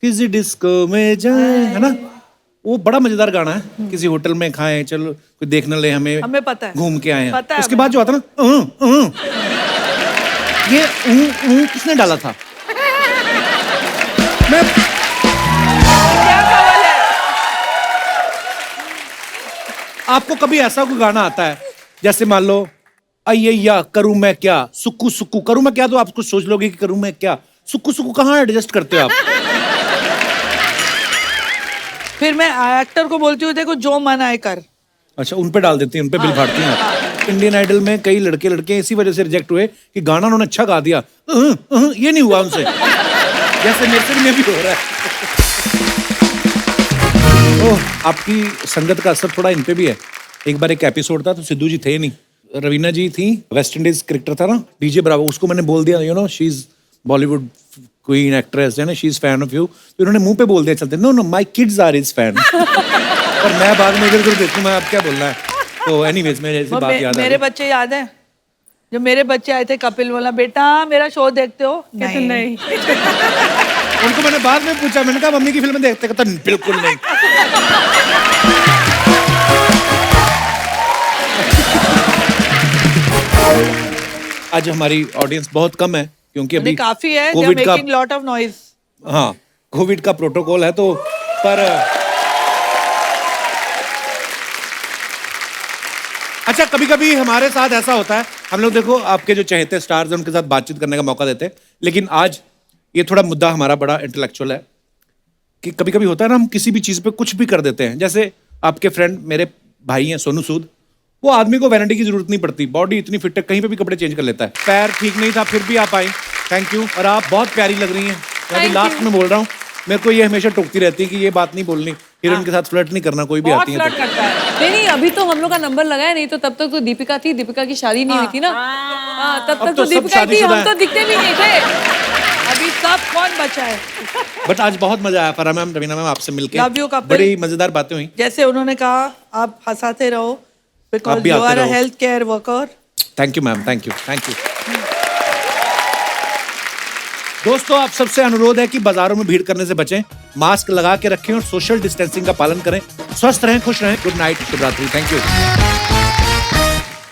किसी डिस्को में जाए, है ना, वो बड़ा मजेदार गाना है. किसी होटल में खाएं, चलो कोई देखने ले, हमें पता है. घूम के आए हैं. पता है उसके हमें. बाद जो आता ना ये किसने डाला था? मैं क्या सवाल है? आपको कभी ऐसा कोई गाना आता है जैसे मान लो अय्या करूं मैं क्या, सुक्कू सुक्कू करूं मैं क्या, तो आप कुछ सोच लोगे कि करूं मैं क्या, सुक्कू सुक्कू कहाँ एडजस्ट करते हो आप? फिर मैं एक्टर को बोलती हूँ देखो जो मन आए कर. अच्छा, उन पे डाल देती हैं, उन पे बिल फाड़ती हैं आप. इंडियन आइडल में कई लड़के इसी वजह से रिजेक्ट हुए कि गाना उन्होंने अच्छा गा दिया, ये नहीं हुआ उनसे. जैसे मेरे में भी हो रहा है. ओह, आपकी संगत का असर थोड़ा इन पे भी है. एक बार एक एपिसोड था तो सिद्धू जी थे नहीं, रवीना जी थी. वेस्ट इंडीज क्रिकेटर था ना डीजे ब्रावो, उसको मैंने बोल दिया you know she is Bollywood queen actress है ना, she is fan of you. तो उन्होंने मुंह पे बोल दिया चलते, no no my kids are is fan. और मैं बाद में इधर देखूं मैं आप क्या बोलना है. तो एनीवेज मेरे ऐसी बात याद आ मेरे गई. बच्चे याद है जब मेरे बच्चे आए थे, कपिल बोला बेटा मेरा शो देखते हो? नहीं. उनको मैंने बाद में पूछा, मैंने कहा मम्मी की फिल्म देखते, कहता बिल्कुल नहीं. आज हमारी ऑडियंस बहुत कम है क्योंकि अभी काफी है. कोविड का, मेकिंग लॉट ऑफ नॉइज. हाँ कोविड का प्रोटोकॉल है तो. पर अच्छा, कभी कभी हमारे साथ ऐसा होता है, हम लोग देखो आपके जो चहेते स्टार्स हैं उनके साथ बातचीत करने का मौका देते हैं, लेकिन आज ये थोड़ा मुद्दा हमारा बड़ा इंटेलेक्चुअल है कि कभी कभी होता है ना हम किसी भी चीज़ पे कुछ भी कर देते हैं. जैसे आपके फ्रेंड मेरे भाई हैं सोनू सूद, वो आदमी को वैनिटी की जरूरत नहीं पड़ती, बॉडी इतनी फिट है, कहीं पे भी कपड़े चेंज कर लेता है. पैर ठीक नहीं था फिर भी आप आई, थैंक यू. और आप बहुत प्यारी लग रही हैं. मैं अभी लास्ट में बोल रहा हूँ, मेरे को ये हमेशा टोकती रहती है कि ये बात नहीं बोलनी, हीरोइन के साथ फ्लर्ट नहीं करना, कोई भी बहुत आती है फ्लर्ट तो. करता है. नहीं, अभी तो हम लोग का नंबर लगा है, नहीं तो तब तक तो दीपिका थी, दीपिका की शादी नहीं हुई थी ना. हाँ, तब अब तक तो तो सब दीपिका ही थी, शादीशुदा हम तो हैं. दिखते भी नहीं थे. अभी सब कौन बचा है? बट आज बहुत मजा आया फराह मैम, रवीना मैम, आपसे मिलके Love you, couple. बड़ी मजेदार बातें हुई. जैसे उन्होंने कहा आप हंसाते रहो आप बिकॉज भी यू आते आर अ रहो. Health care worker. Thank you ma'am, thank you, thank you. दोस्तों, आप सबसे अनुरोध है कि बाजारों में भीड़ करने से बचें, मास्क लगा के रखें और सोशल डिस्टेंसिंग का पालन करें. स्वस्थ रहें, खुश रहें. गुड नाइट, शुभ रात्रि. Thank you.